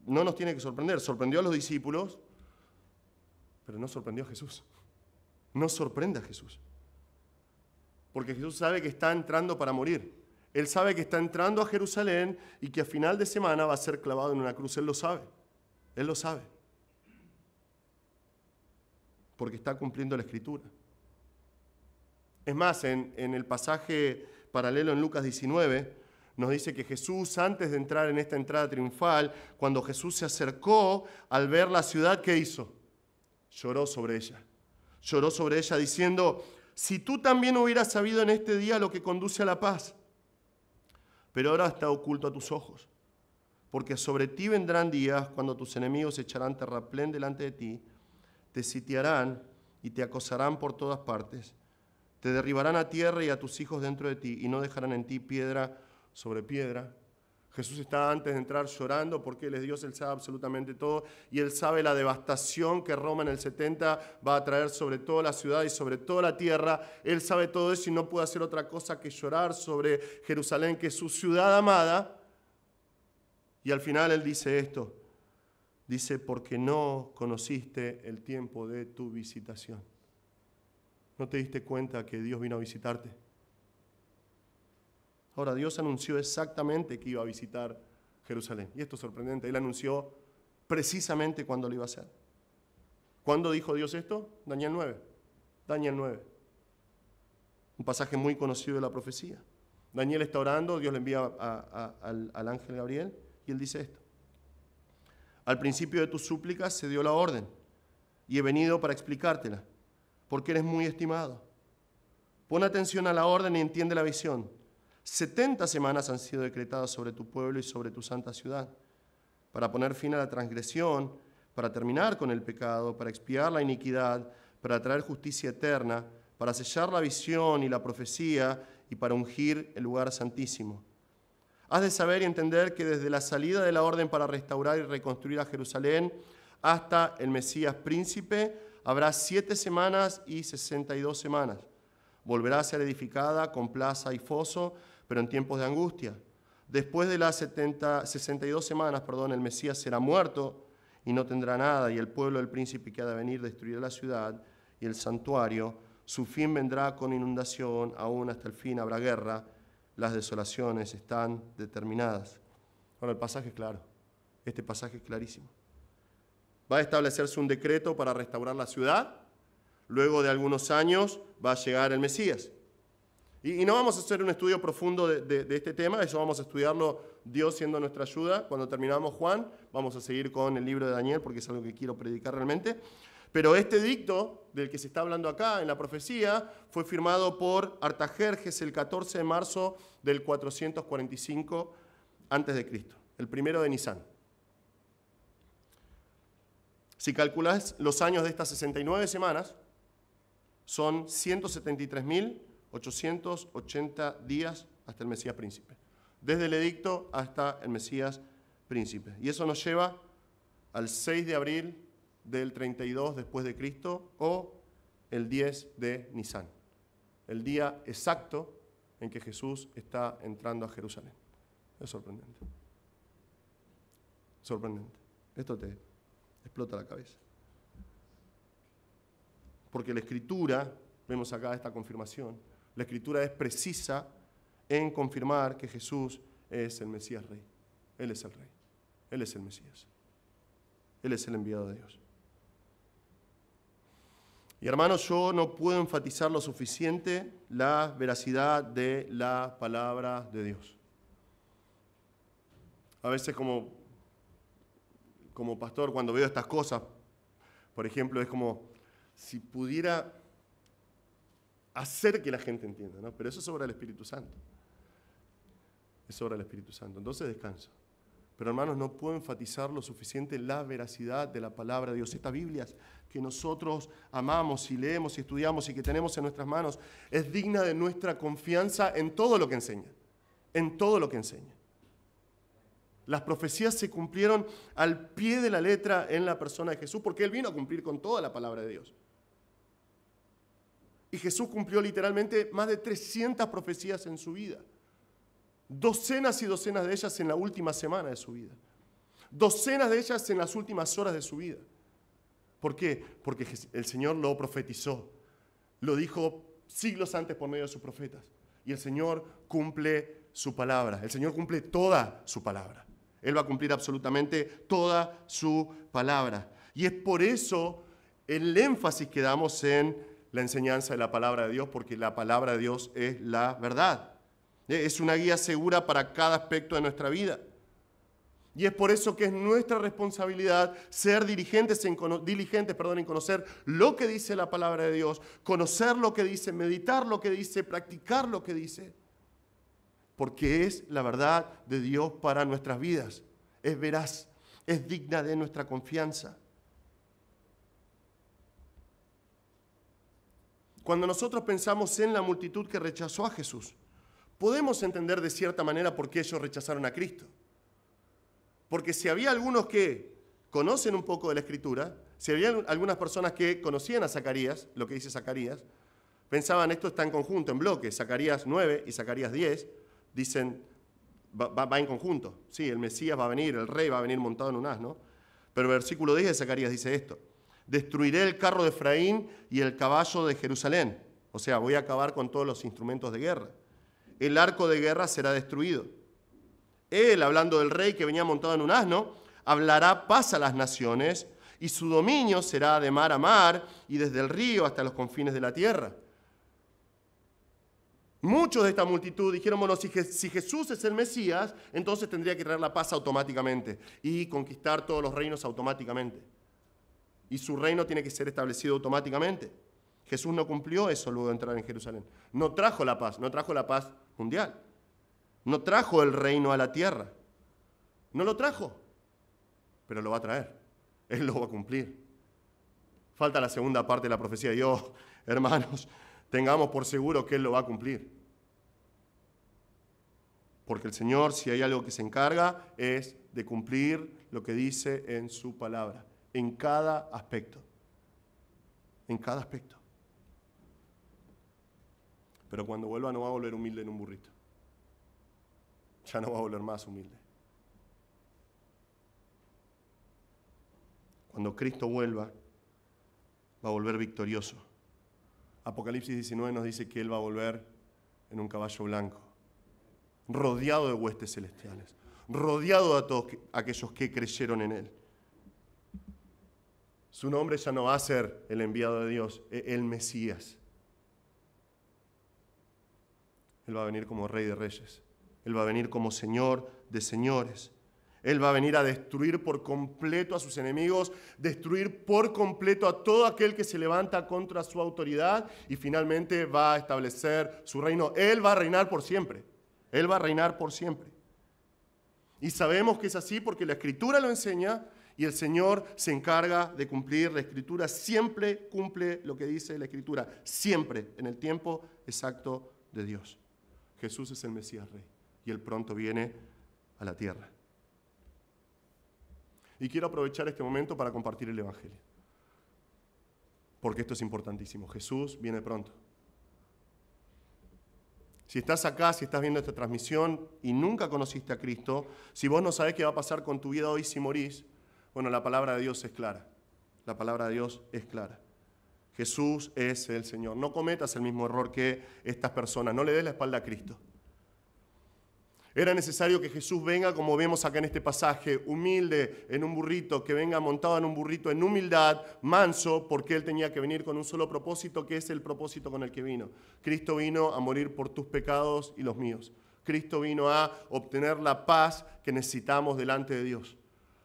no nos tiene que sorprender. Sorprendió a los discípulos, pero no sorprendió a Jesús. No sorprende a Jesús. Porque Jesús sabe que está entrando para morir. Él sabe que está entrando a Jerusalén y que a final de semana va a ser clavado en una cruz. Él lo sabe. Él lo sabe. Porque está cumpliendo la Escritura. Es más, en el pasaje paralelo en Lucas 19, nos dice que Jesús, antes de entrar en esta entrada triunfal, cuando Jesús se acercó al ver la ciudad, ¿qué hizo? Lloró sobre ella. Lloró sobre ella diciendo, si tú también hubieras sabido en este día lo que conduce a la paz, pero ahora está oculto a tus ojos, porque sobre ti vendrán días cuando tus enemigos echarán terraplén delante de ti, te sitiarán y te acosarán por todas partes, te derribarán a tierra y a tus hijos dentro de ti, y no dejarán en ti piedra sobre piedra. Jesús está antes de entrar llorando porque Él es Dios, Él sabe absolutamente todo y Él sabe la devastación que Roma en el 70 va a traer sobre toda la ciudad y sobre toda la tierra. Él sabe todo eso y no puede hacer otra cosa que llorar sobre Jerusalén, que es su ciudad amada. Y al final Él dice esto, dice, porque no conociste el tiempo de tu visitación. ¿No te diste cuenta que Dios vino a visitarte? Ahora, Dios anunció exactamente que iba a visitar Jerusalén. Y esto es sorprendente. Él anunció precisamente cuándo lo iba a hacer. ¿Cuándo dijo Dios esto? Daniel 9. Daniel 9. Un pasaje muy conocido de la profecía. Daniel está orando, Dios le envía al ángel Gabriel y él dice esto. Al principio de tus súplicas se dio la orden y he venido para explicártela, porque eres muy estimado. Pon atención a la orden y entiende la visión. 70 semanas han sido decretadas sobre tu pueblo y sobre tu santa ciudad, para poner fin a la transgresión, para terminar con el pecado, para expiar la iniquidad, para traer justicia eterna, para sellar la visión y la profecía y para ungir el lugar santísimo. Has de saber y entender que desde la salida de la orden para restaurar y reconstruir a Jerusalén hasta el Mesías príncipe habrá 7 semanas y 62 semanas. Volverá a ser edificada con plaza y foso, pero en tiempos de angustia. Después de las 62 semanas, el Mesías será muerto y no tendrá nada, y el pueblo del príncipe que ha de venir destruirá la ciudad y el santuario. Su fin vendrá con inundación, aún hasta el fin habrá guerra. Las desolaciones están determinadas. Ahora el pasaje es claro. Este pasaje es clarísimo. Va a establecerse un decreto para restaurar la ciudad. Luego de algunos años va a llegar el Mesías. Y no vamos a hacer un estudio profundo de este tema, eso vamos a estudiarlo Dios siendo nuestra ayuda. Cuando terminamos Juan, vamos a seguir con el libro de Daniel porque es algo que quiero predicar realmente. Pero este edicto del que se está hablando acá en la profecía fue firmado por Artajerjes el 14 de marzo del 445 a.C., el primero de Nisán. Si calculas los años de estas 69 semanas, son 173.880 días hasta el Mesías príncipe. Desde el edicto hasta el Mesías príncipe. Y eso nos lleva al 6 de abril del 32 después de Cristo o el 10 de Nisán. El día exacto en que Jesús está entrando a Jerusalén. Es sorprendente. Sorprendente. Esto te explota la cabeza. Porque la Escritura, vemos acá esta confirmación, la Escritura es precisa en confirmar que Jesús es el Mesías Rey. Él es el Rey. Él es el Mesías. Él es el enviado de Dios. Y hermanos, yo no puedo enfatizar lo suficiente la veracidad de la palabra de Dios. A veces como pastor, cuando veo estas cosas, por ejemplo, es como si pudiera hacer que la gente entienda, ¿no? Pero eso es obra del Espíritu Santo. Es obra del Espíritu Santo. Entonces descanso. Pero hermanos, no puedo enfatizar lo suficiente la veracidad de la palabra de Dios. Estas Biblias que nosotros amamos y leemos y estudiamos y que tenemos en nuestras manos es digna de nuestra confianza en todo lo que enseña. En todo lo que enseña. Las profecías se cumplieron al pie de la letra en la persona de Jesús porque Él vino a cumplir con toda la palabra de Dios. Y Jesús cumplió literalmente más de 300 profecías en su vida. Docenas y docenas de ellas en la última semana de su vida. Docenas de ellas en las últimas horas de su vida. ¿Por qué? Porque el Señor lo profetizó. Lo dijo siglos antes por medio de sus profetas. Y el Señor cumple su palabra. El Señor cumple toda su palabra. Él va a cumplir absolutamente toda su palabra. Y es por eso el énfasis que damos en la enseñanza de la palabra de Dios, porque la palabra de Dios es la verdad. Es una guía segura para cada aspecto de nuestra vida. Y es por eso que es nuestra responsabilidad ser diligentes en conocer lo que dice la palabra de Dios, conocer lo que dice, meditar lo que dice, practicar lo que dice. Porque es la verdad de Dios para nuestras vidas. Es veraz, es digna de nuestra confianza. Cuando nosotros pensamos en la multitud que rechazó a Jesús, podemos entender de cierta manera por qué ellos rechazaron a Cristo. Porque si había algunos que conocen un poco de la Escritura, si había algunas personas que conocían a Zacarías, lo que dice Zacarías, pensaban esto está en conjunto, en bloque. Zacarías 9 y Zacarías 10 dicen, va en conjunto. Sí, el Mesías va a venir, el rey va a venir montado en un asno. Pero el versículo 10 de Zacarías dice esto: destruiré el carro de Efraín y el caballo de Jerusalén. O sea, voy a acabar con todos los instrumentos de guerra. El arco de guerra será destruido. Él, hablando del rey que venía montado en un asno, hablará paz a las naciones y su dominio será de mar a mar y desde el río hasta los confines de la tierra. Muchos de esta multitud dijeron, bueno, si Jesús es el Mesías, entonces tendría que traer la paz automáticamente y conquistar todos los reinos automáticamente. Y su reino tiene que ser establecido automáticamente. Jesús no cumplió eso luego de entrar en Jerusalén. No trajo la paz mundial. No trajo el reino a la tierra. No lo trajo, pero lo va a traer. Él lo va a cumplir. Falta la segunda parte de la profecía. Yo, hermanos, tengamos por seguro que Él lo va a cumplir. Porque el Señor, si hay algo que se encarga, es de cumplir lo que dice en su palabra. En cada aspecto. En cada aspecto. Pero cuando vuelva no va a volver humilde en un burrito. Ya no va a volver más humilde. Cuando Cristo vuelva, va a volver victorioso. Apocalipsis 19 nos dice que Él va a volver en un caballo blanco, rodeado de huestes celestiales, rodeado de todos aquellos que creyeron en Él. Su nombre ya no va a ser el enviado de Dios, el Mesías. Él va a venir como Rey de Reyes. Él va a venir como Señor de señores. Él va a venir a destruir por completo a sus enemigos, destruir por completo a todo aquel que se levanta contra su autoridad y finalmente va a establecer su reino. Él va a reinar por siempre. Él va a reinar por siempre. Y sabemos que es así porque la Escritura lo enseña y el Señor se encarga de cumplir. La Escritura siempre cumple lo que dice la Escritura, siempre en el tiempo exacto de Dios. Jesús es el Mesías Rey y Él pronto viene a la tierra. Y quiero aprovechar este momento para compartir el Evangelio, porque esto es importantísimo. Jesús viene pronto. Si estás acá, si estás viendo esta transmisión y nunca conociste a Cristo, si vos no sabés qué va a pasar con tu vida hoy si morís, bueno, la palabra de Dios es clara. La palabra de Dios es clara. Jesús es el Señor. No cometas el mismo error que estas personas. No le des la espalda a Cristo. Era necesario que Jesús venga, como vemos acá en este pasaje, humilde en un burrito, que venga montado en un burrito en humildad, manso, porque Él tenía que venir con un solo propósito, que es el propósito con el que vino. Cristo vino a morir por tus pecados y los míos. Cristo vino a obtener la paz que necesitamos delante de Dios.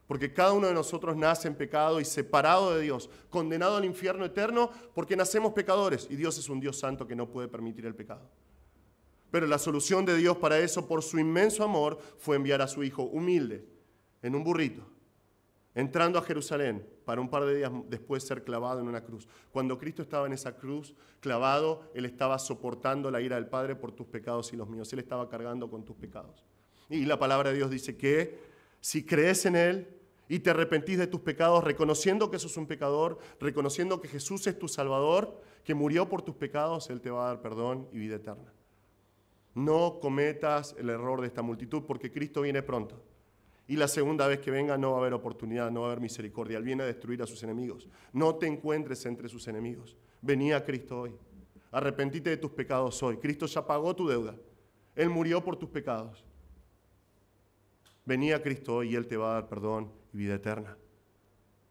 Porque cada uno de nosotros nace en pecado y separado de Dios, condenado al infierno eterno porque nacemos pecadores. Y Dios es un Dios santo que no puede permitir el pecado. Pero la solución de Dios para eso, por su inmenso amor, fue enviar a su Hijo humilde, en un burrito, entrando a Jerusalén para un par de días después ser clavado en una cruz. Cuando Cristo estaba en esa cruz clavado, Él estaba soportando la ira del Padre por tus pecados y los míos. Él estaba cargando con tus pecados. Y la palabra de Dios dice que si crees en Él y te arrepentís de tus pecados, reconociendo que sos un pecador, reconociendo que Jesús es tu Salvador, que murió por tus pecados, Él te va a dar perdón y vida eterna. No cometas el error de esta multitud porque Cristo viene pronto. Y la segunda vez que venga no va a haber oportunidad, no va a haber misericordia. Él viene a destruir a sus enemigos. No te encuentres entre sus enemigos. Vení a Cristo hoy. Arrepentite de tus pecados hoy. Cristo ya pagó tu deuda. Él murió por tus pecados. Vení a Cristo hoy y Él te va a dar perdón y vida eterna.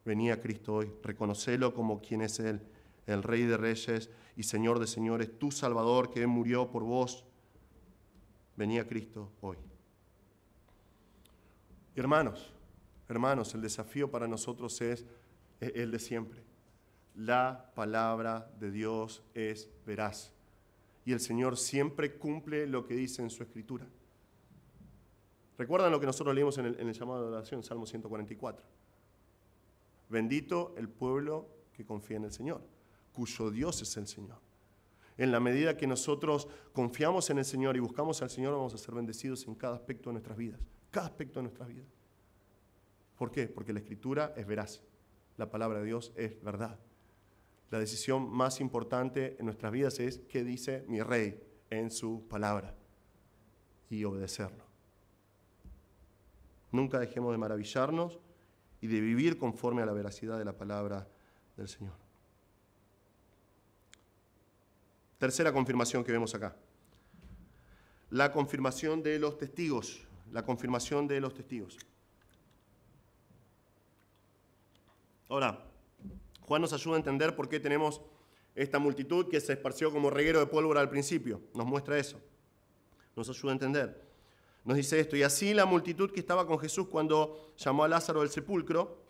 Vení a Cristo hoy. Reconocelo como quien es Él, el Rey de Reyes y Señor de Señores, tu Salvador, que Él murió por vos. Vení a Cristo hoy. Hermanos, el desafío para nosotros es el de siempre. La palabra de Dios es veraz. Y el Señor siempre cumple lo que dice en su Escritura. ¿Recuerdan lo que nosotros leímos en el llamado de oración, Salmo 144? Bendito el pueblo que confía en el Señor, cuyo Dios es el Señor. En la medida que nosotros confiamos en el Señor y buscamos al Señor, vamos a ser bendecidos en cada aspecto de nuestras vidas. Cada aspecto de nuestras vidas. ¿Por qué? Porque la Escritura es veraz. La palabra de Dios es verdad. La decisión más importante en nuestras vidas es qué dice mi Rey en su palabra y obedecerlo. Nunca dejemos de maravillarnos y de vivir conforme a la veracidad de la palabra del Señor. Tercera confirmación que vemos acá. La confirmación de los testigos. La confirmación de los testigos. Ahora, Juan nos ayuda a entender por qué tenemos esta multitud que se esparció como reguero de pólvora al principio. Nos muestra eso. Nos ayuda a entender. Nos dice esto: y así la multitud que estaba con Jesús cuando llamó a Lázaro del sepulcro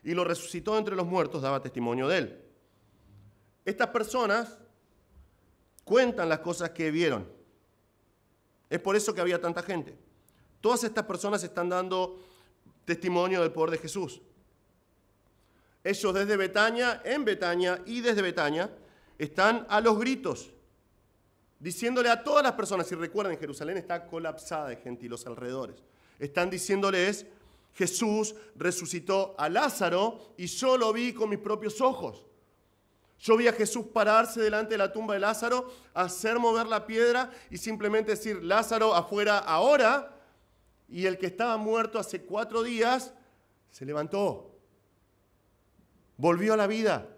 y lo resucitó entre los muertos daba testimonio de él. Estas personas cuentan las cosas que vieron. Es por eso que había tanta gente. Todas estas personas están dando testimonio del poder de Jesús. Ellos desde Betania, en Betania y desde Betania, están a los gritos, diciéndole a todas las personas, y recuerden, Jerusalén está colapsada de gente y los alrededores, están diciéndoles: Jesús resucitó a Lázaro y yo lo vi con mis propios ojos. Yo vi a Jesús pararse delante de la tumba de Lázaro, hacer mover la piedra y simplemente decir: Lázaro afuera ahora. Y el que estaba muerto hace 4 días se levantó, volvió a la vida.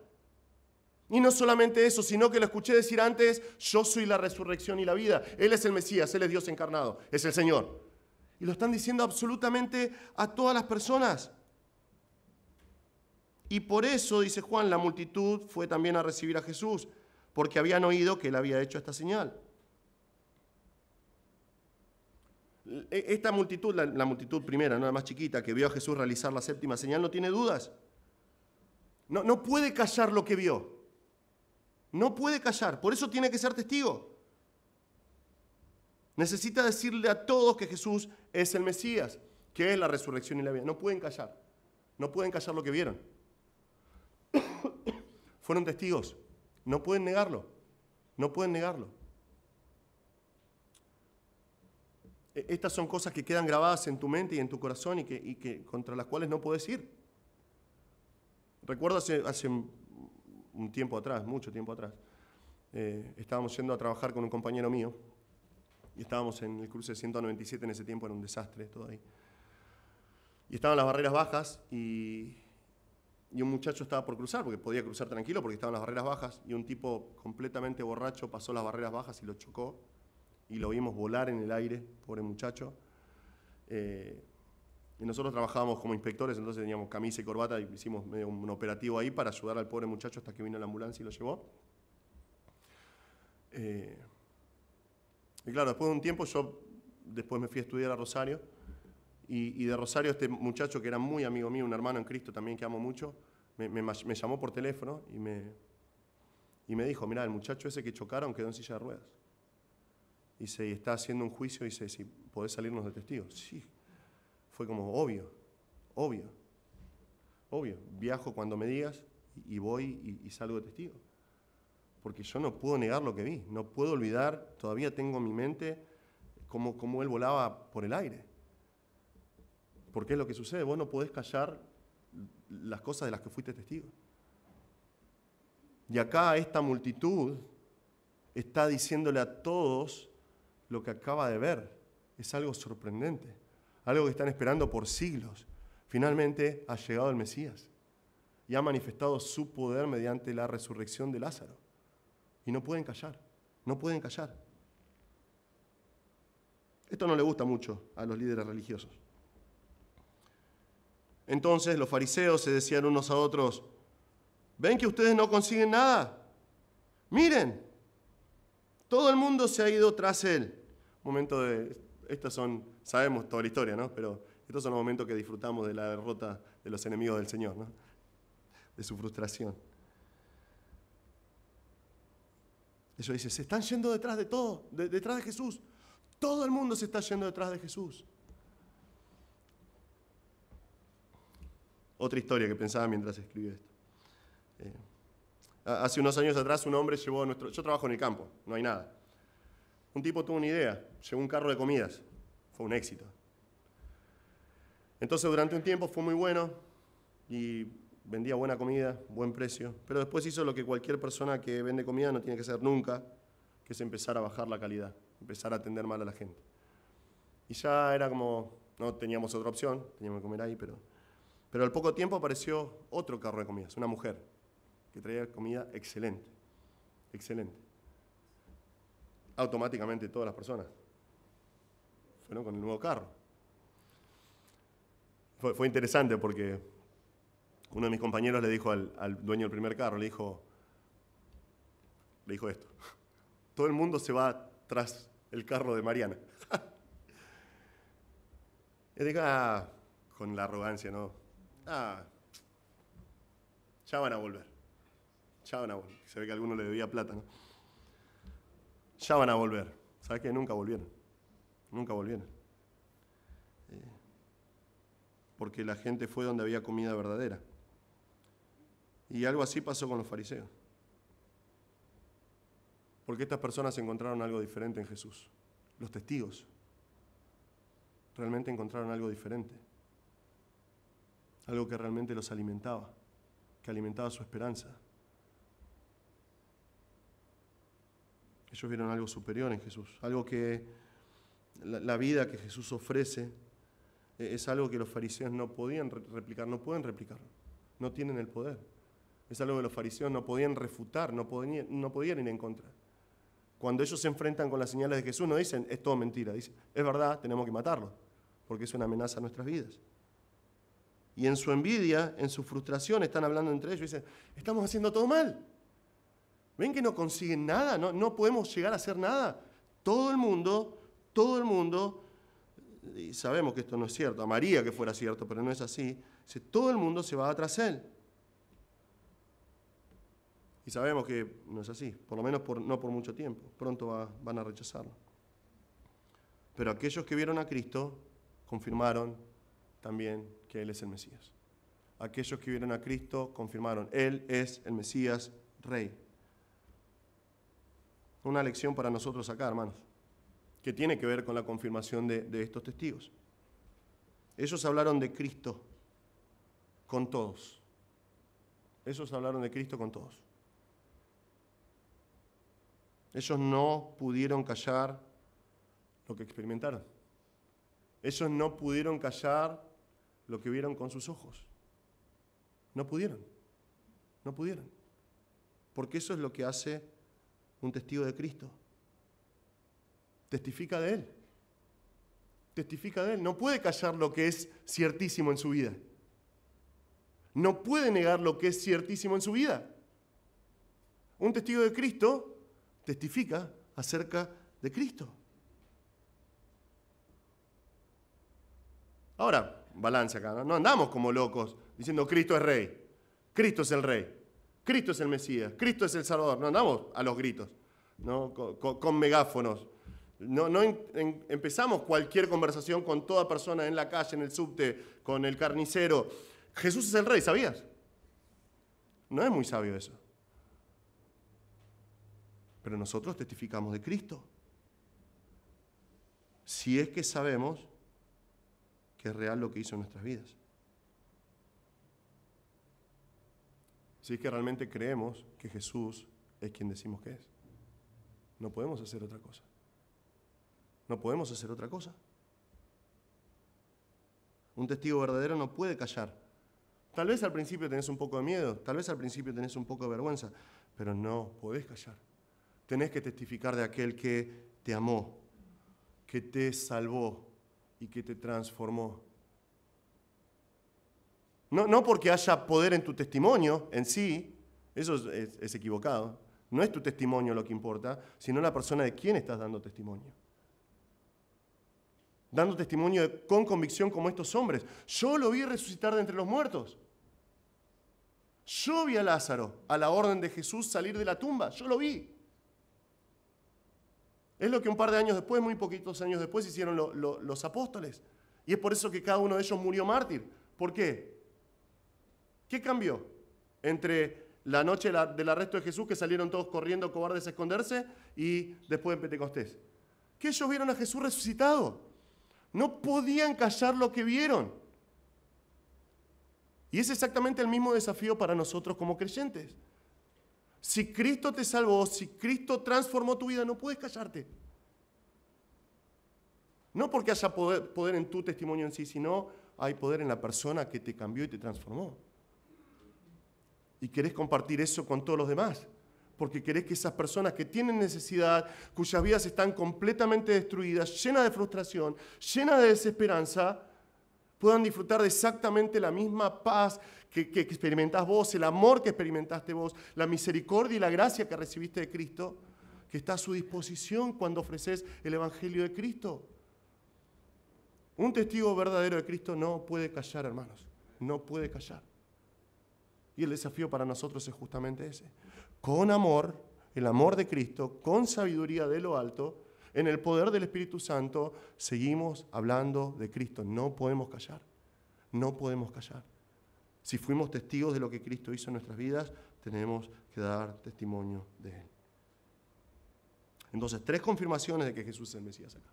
Y no solamente eso, sino que lo escuché decir antes: yo soy la resurrección y la vida. Él es el Mesías, Él es Dios encarnado, es el Señor. Y lo están diciendo absolutamente a todas las personas. Y por eso, dice Juan, la multitud fue también a recibir a Jesús, porque habían oído que él había hecho esta señal. Esta multitud, la multitud primera, no la más chiquita, que vio a Jesús realizar la 7ª señal, no tiene dudas. No puede callar lo que vio. No puede callar, por eso tiene que ser testigo. Necesita decirle a todos que Jesús es el Mesías, que es la resurrección y la vida. No pueden callar lo que vieron. Fueron testigos, no pueden negarlo. Estas son cosas que quedan grabadas en tu mente y en tu corazón y que contra las cuales no puedes ir. Recuerdo hace un tiempo atrás, mucho tiempo atrás, estábamos yendo a trabajar con un compañero mío y estábamos en el cruce 197, en ese tiempo era un desastre todo ahí. Y estaban las barreras bajas y un muchacho estaba por cruzar, porque podía cruzar tranquilo porque estaban las barreras bajas, y un tipo completamente borracho pasó las barreras bajas y lo chocó y lo vimos volar en el aire, pobre muchacho. Y nosotros trabajábamos como inspectores, entonces teníamos camisa y corbata y hicimos medio un operativo ahí para ayudar al pobre muchacho hasta que vino la ambulancia y lo llevó. Y claro, después de un tiempo yo después me fui a estudiar a Rosario y de Rosario este muchacho que era muy amigo mío, un hermano en Cristo también que amo mucho, me llamó por teléfono y me dijo, mirá, el muchacho ese que chocaron quedó en silla de ruedas. Y está haciendo un juicio y dice, si podés salirnos de testigo. Sí, fue como obvio. Viajo cuando me digas y voy y salgo de testigo. Porque yo no puedo negar lo que vi, no puedo olvidar, todavía tengo en mi mente cómo él volaba por el aire. Porque es lo que sucede, vos no podés callar las cosas de las que fuiste testigo. Y acá esta multitud está diciéndole a todos lo que acaba de ver. Es algo sorprendente, algo que están esperando por siglos. Finalmente ha llegado el Mesías y ha manifestado su poder mediante la resurrección de Lázaro. Y no pueden callar, no pueden callar. Esto no le gusta mucho a los líderes religiosos. Entonces los fariseos se decían unos a otros, ¿ven que ustedes no consiguen nada? Miren, todo el mundo se ha ido tras él. Sabemos toda la historia, ¿no? Pero estos son los momentos que disfrutamos de la derrota de los enemigos del Señor, ¿no? De su frustración. Ellos dicen, se están yendo detrás de todo, detrás de Jesús. Todo el mundo se está yendo detrás de Jesús. Otra historia que pensaba mientras escribía esto. Hace unos años atrás un hombre llevó yo trabajo en el campo, no hay nada. Un tipo tuvo una idea, llevó un carro de comidas, fue un éxito. Entonces durante un tiempo fue muy bueno y vendía buena comida, buen precio, pero después hizo lo que cualquier persona que vende comida no tiene que hacer nunca, que es empezar a bajar la calidad, empezar a atender mal a la gente. Y ya era como, no teníamos otra opción, teníamos que comer ahí, pero al poco tiempo apareció otro carro de comidas, una mujer, que traía comida excelente, excelente. Automáticamente todas las personas fueron con el nuevo carro. Fue interesante porque uno de mis compañeros le dijo al dueño del primer carro, le dijo esto, todo el mundo se va tras el carro de Mariana. Y dijo, con la arrogancia, ¿no? Ya van a volver. Se ve que a alguno le debía plata, ¿no? Ya van a volver. ¿Sabes qué? Nunca volvieron. Porque la gente fue donde había comida verdadera. Y algo así pasó con los fariseos. Porque estas personas encontraron algo diferente en Jesús. Los testigos realmente encontraron algo diferente. Algo que realmente los alimentaba, que alimentaba su esperanza. Ellos vieron algo superior en Jesús, algo que la vida que Jesús ofrece es algo que los fariseos no podían replicar, no pueden replicarlo, no tienen el poder. Es algo que los fariseos no podían refutar, no podían ir en contra. Cuando ellos se enfrentan con las señales de Jesús, no dicen, es todo mentira, dicen, es verdad, tenemos que matarlo, porque es una amenaza a nuestras vidas. Y en su envidia, en su frustración, están hablando entre ellos y dicen, estamos haciendo todo mal. ¿Ven que no consiguen nada? No podemos llegar a hacer nada. Todo el mundo, y sabemos que esto no es cierto, amaría que fuera cierto, pero no es así, todo el mundo se va tras él. Y sabemos que no es así, por lo menos no por mucho tiempo, pronto van a rechazarlo. Pero aquellos que vieron a Cristo confirmaron también que Él es el Mesías. Aquellos que vieron a Cristo confirmaron, Él es el Mesías Rey. Una lección para nosotros acá, hermanos, que tiene que ver con la confirmación de estos testigos. Ellos hablaron de Cristo con todos. Ellos hablaron de Cristo con todos. Ellos no pudieron callar lo que experimentaron. Ellos no pudieron callar lo que vieron con sus ojos. No pudieron. Porque eso es lo que hace un testigo de Cristo. testifica de Él. Testifica de Él. No puede callar lo que es ciertísimo en su vida. No puede negar lo que es ciertísimo en su vida. Un testigo de Cristo testifica acerca de Cristo. Ahora, balance acá, ¿no? No andamos como locos diciendo Cristo es Rey, Cristo es el Rey, Cristo es el Mesías, Cristo es el Salvador. No andamos a los gritos, ¿no? Con megáfonos. No empezamos cualquier conversación con toda persona en la calle, en el subte, con el carnicero. Jesús es el Rey, ¿sabías? No es muy sabio eso. Pero nosotros testificamos de Cristo. Si es que sabemos que es real lo que hizo en nuestras vidas. Si es que realmente creemos que Jesús es quien decimos que es. No podemos hacer otra cosa. No podemos hacer otra cosa. Un testigo verdadero no puede callar. Tal vez al principio tenés un poco de miedo, tal vez al principio tenés un poco de vergüenza, pero no podés callar. Tenés que testificar de aquel que te amó, que te salvó y que te transformó. No porque haya poder en tu testimonio en sí, eso es equivocado. No es tu testimonio lo que importa, sino la persona de quién estás dando testimonio. Dando testimonio con convicción como estos hombres. Yo lo vi resucitar de entre los muertos. Yo vi a Lázaro a la orden de Jesús salir de la tumba. Yo lo vi. Es lo que un par de años después, muy poquitos años después, hicieron los apóstoles. Y es por eso que cada uno de ellos murió mártir. ¿Por qué? ¿Qué cambió entre la noche del arresto de Jesús, que salieron todos corriendo cobardes a esconderse, y después en Pentecostés? Que ellos vieron a Jesús resucitado. No podían callar lo que vieron. Y es exactamente el mismo desafío para nosotros como creyentes. Si Cristo te salvó, si Cristo transformó tu vida, no puedes callarte. No porque haya poder en tu testimonio en sí, sino hay poder en la persona que te cambió y te transformó. Y querés compartir eso con todos los demás. Porque querés que esas personas que tienen necesidad, cuyas vidas están completamente destruidas, llenas de frustración, llenas de desesperanza, puedan disfrutar de exactamente la misma paz que experimentás vos, el amor que experimentaste vos, la misericordia y la gracia que recibiste de Cristo, que está a su disposición cuando ofreces el Evangelio de Cristo. Un testigo verdadero de Cristo no puede callar, hermanos, no puede callar. Y el desafío para nosotros es justamente ese. Con amor, el amor de Cristo, con sabiduría de lo alto, en el poder del Espíritu Santo, seguimos hablando de Cristo. No podemos callar. No podemos callar. Si fuimos testigos de lo que Cristo hizo en nuestras vidas, tenemos que dar testimonio de Él. Entonces, 3 confirmaciones de que Jesús es el Mesías acá.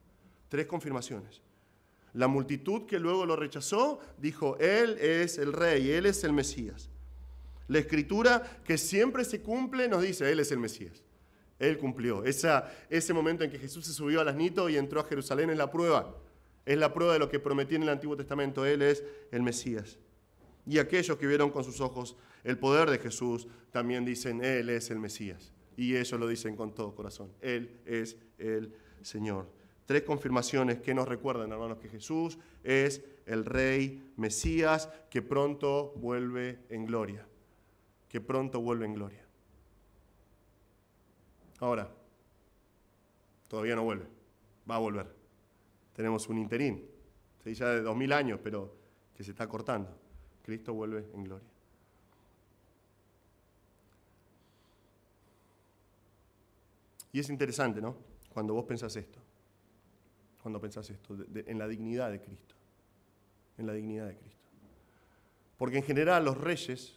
3 confirmaciones. La multitud que luego lo rechazó, dijo, Él es el Rey, Él es el Mesías. La Escritura, que siempre se cumple, nos dice, Él es el Mesías. Él cumplió. Ese momento en que Jesús se subió al asnito y entró a Jerusalén es la prueba. Es la prueba de lo que prometía en el Antiguo Testamento. Él es el Mesías. Y aquellos que vieron con sus ojos el poder de Jesús también dicen, Él es el Mesías. Y ellos lo dicen con todo corazón. Él es el Señor. 3 confirmaciones que nos recuerdan, hermanos, que Jesús es el Rey Mesías que pronto vuelve en gloria. Que pronto vuelve en gloria. Ahora, todavía no vuelve, va a volver. Tenemos un interín, ya de 2000 años, pero que se está cortando. Cristo vuelve en gloria. Y es interesante, ¿no? Cuando vos pensás esto, en la dignidad de Cristo, en la dignidad de Cristo. Porque en general los reyes,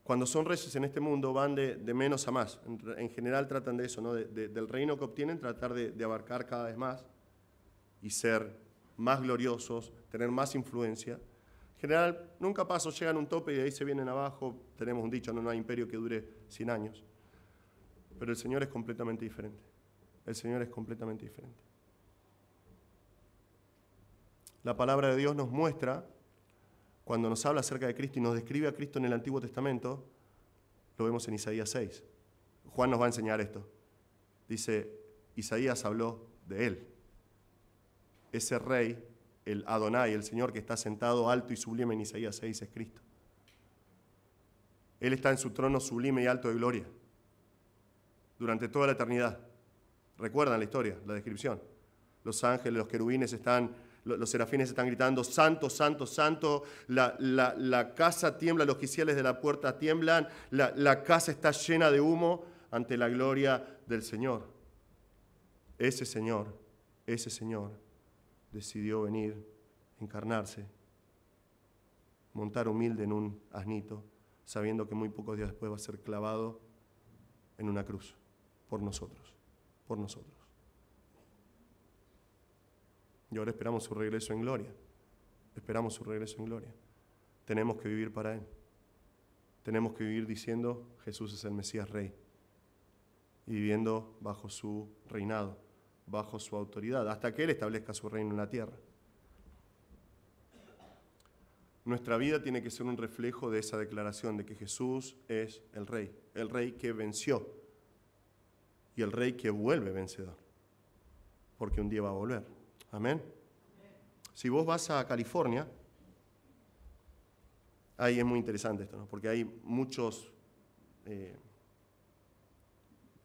cuando son reyes en este mundo, van de menos a más. En general tratan de eso, ¿no? Del reino que obtienen, tratar de abarcar cada vez más y ser más gloriosos, tener más influencia. En general, nunca pasa, llegan a un tope y de ahí se vienen abajo. Tenemos un dicho, no hay imperio que dure 100 años. Pero el Señor es completamente diferente. El Señor es completamente diferente. La palabra de Dios nos muestra, cuando nos habla acerca de Cristo y nos describe a Cristo en el Antiguo Testamento, lo vemos en Isaías 6. Juan nos va a enseñar esto. Dice, Isaías habló de él. Ese rey, el Adonai, el Señor que está sentado alto y sublime en Isaías 6, es Cristo. Él está en su trono sublime y alto de gloria durante toda la eternidad. ¿Recuerdan la historia, la descripción? Los ángeles, los querubines los serafines están gritando, santo, santo, santo, la casa tiembla, los quiciales de la puerta tiemblan, la casa está llena de humo ante la gloria del Señor. Ese Señor decidió venir, encarnarse, montar humilde en un asnito, sabiendo que muy pocos días después va a ser clavado en una cruz por nosotros. Y ahora esperamos su regreso en gloria. Tenemos que vivir para Él. Tenemos que vivir diciendo, Jesús es el Mesías Rey. Y viviendo bajo su reinado, bajo su autoridad, hasta que Él establezca su reino en la tierra. Nuestra vida tiene que ser un reflejo de esa declaración de que Jesús es el Rey que venció y el Rey que vuelve vencedor, porque un día va a volver. Amén. Si vos vas a California, ahí es muy interesante esto, ¿no? Porque hay muchos,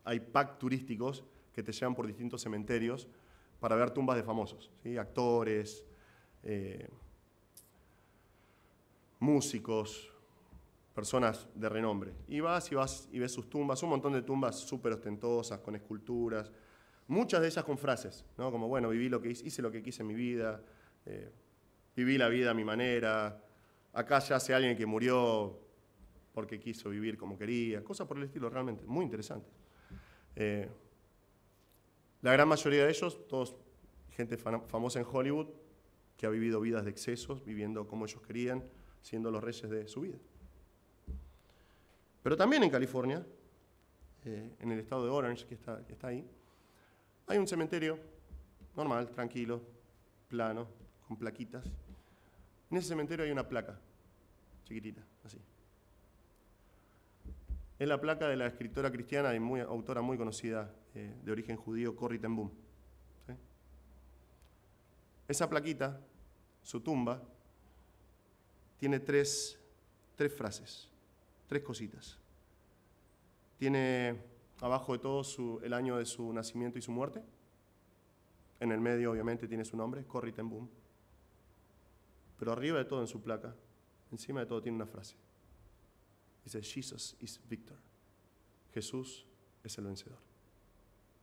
hay packs turísticos que te llevan por distintos cementerios para ver tumbas de famosos, ¿sí? Actores, músicos, personas de renombre. Y vas y ves sus tumbas, un montón de tumbas súper ostentosas, con esculturas, muchas de ellas con frases, ¿no? Como, bueno, hice lo que quise en mi vida, viví la vida a mi manera, acá yace alguien que murió porque quiso vivir como quería, cosas por el estilo, realmente, muy interesantes. La gran mayoría de ellos, todos gente famosa en Hollywood, que ha vivido vidas de excesos, viviendo como ellos querían, siendo los reyes de su vida. Pero también en California, en el estado de Orange, que está ahí, hay un cementerio normal, tranquilo, plano, con plaquitas. En ese cementerio hay una placa, chiquitita, así. Es la placa de la escritora cristiana y autora muy conocida de origen judío, Corrie ten Boom. ¿Sí? Esa plaquita, su tumba, tiene tres frases, tres cositas. Tiene abajo de todo el año de su nacimiento y su muerte. En el medio, obviamente, tiene su nombre, Corrie ten Boom. Pero arriba de todo en su placa, encima de todo tiene una frase. Dice, Jesus is victor. Jesús es el vencedor.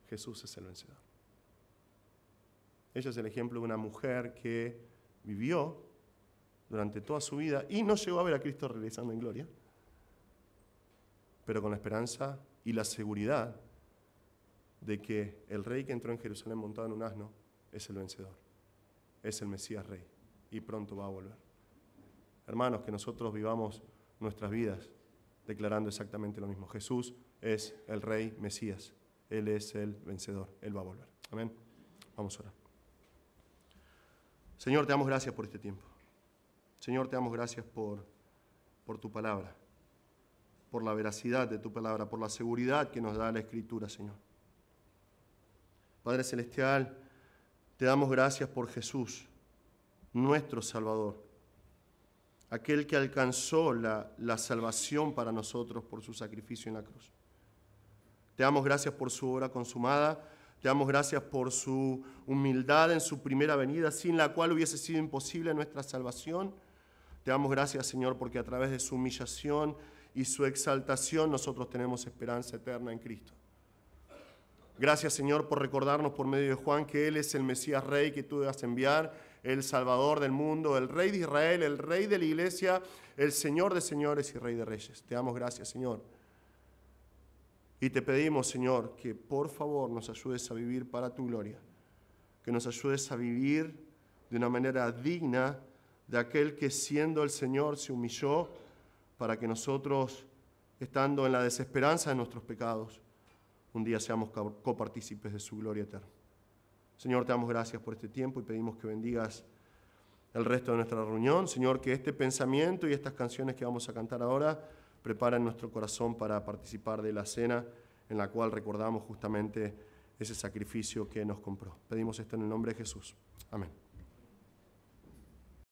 Jesús es el vencedor. Ella es el ejemplo de una mujer que vivió durante toda su vida y no llegó a ver a Cristo regresando en gloria, pero con la esperanza y la seguridad de que el rey que entró en Jerusalén montado en un asno es el vencedor, es el Mesías Rey y pronto va a volver. Hermanos, que nosotros vivamos nuestras vidas declarando exactamente lo mismo. Jesús es el Rey Mesías, Él es el vencedor, Él va a volver. Amén. Vamos a orar. Señor, te damos gracias por este tiempo. Señor, te damos gracias por tu palabra, por la veracidad de tu palabra, por la seguridad que nos da la Escritura, Señor. Padre Celestial, te damos gracias por Jesús, nuestro Salvador, aquel que alcanzó la salvación para nosotros por su sacrificio en la cruz. Te damos gracias por su obra consumada, te damos gracias por su humildad en su primera venida, sin la cual hubiese sido imposible nuestra salvación. Te damos gracias, Señor, porque a través de su humillación y su exaltación nosotros tenemos esperanza eterna en Cristo. Gracias, Señor, por recordarnos por medio de Juan que Él es el Mesías Rey que tú debas enviar, el Salvador del mundo, el Rey de Israel, el Rey de la Iglesia, el Señor de señores y Rey de reyes. Te damos gracias, Señor. Y te pedimos, Señor, que por favor nos ayudes a vivir para tu gloria, que nos ayudes a vivir de una manera digna de aquel que siendo el Señor se humilló para que nosotros, estando en la desesperanza de nuestros pecados, un día seamos copartícipes de su gloria eterna. Señor, te damos gracias por este tiempo y pedimos que bendigas el resto de nuestra reunión. Señor, que este pensamiento y estas canciones que vamos a cantar ahora preparen nuestro corazón para participar de la cena en la cual recordamos justamente ese sacrificio que nos compró. Pedimos esto en el nombre de Jesús. Amén.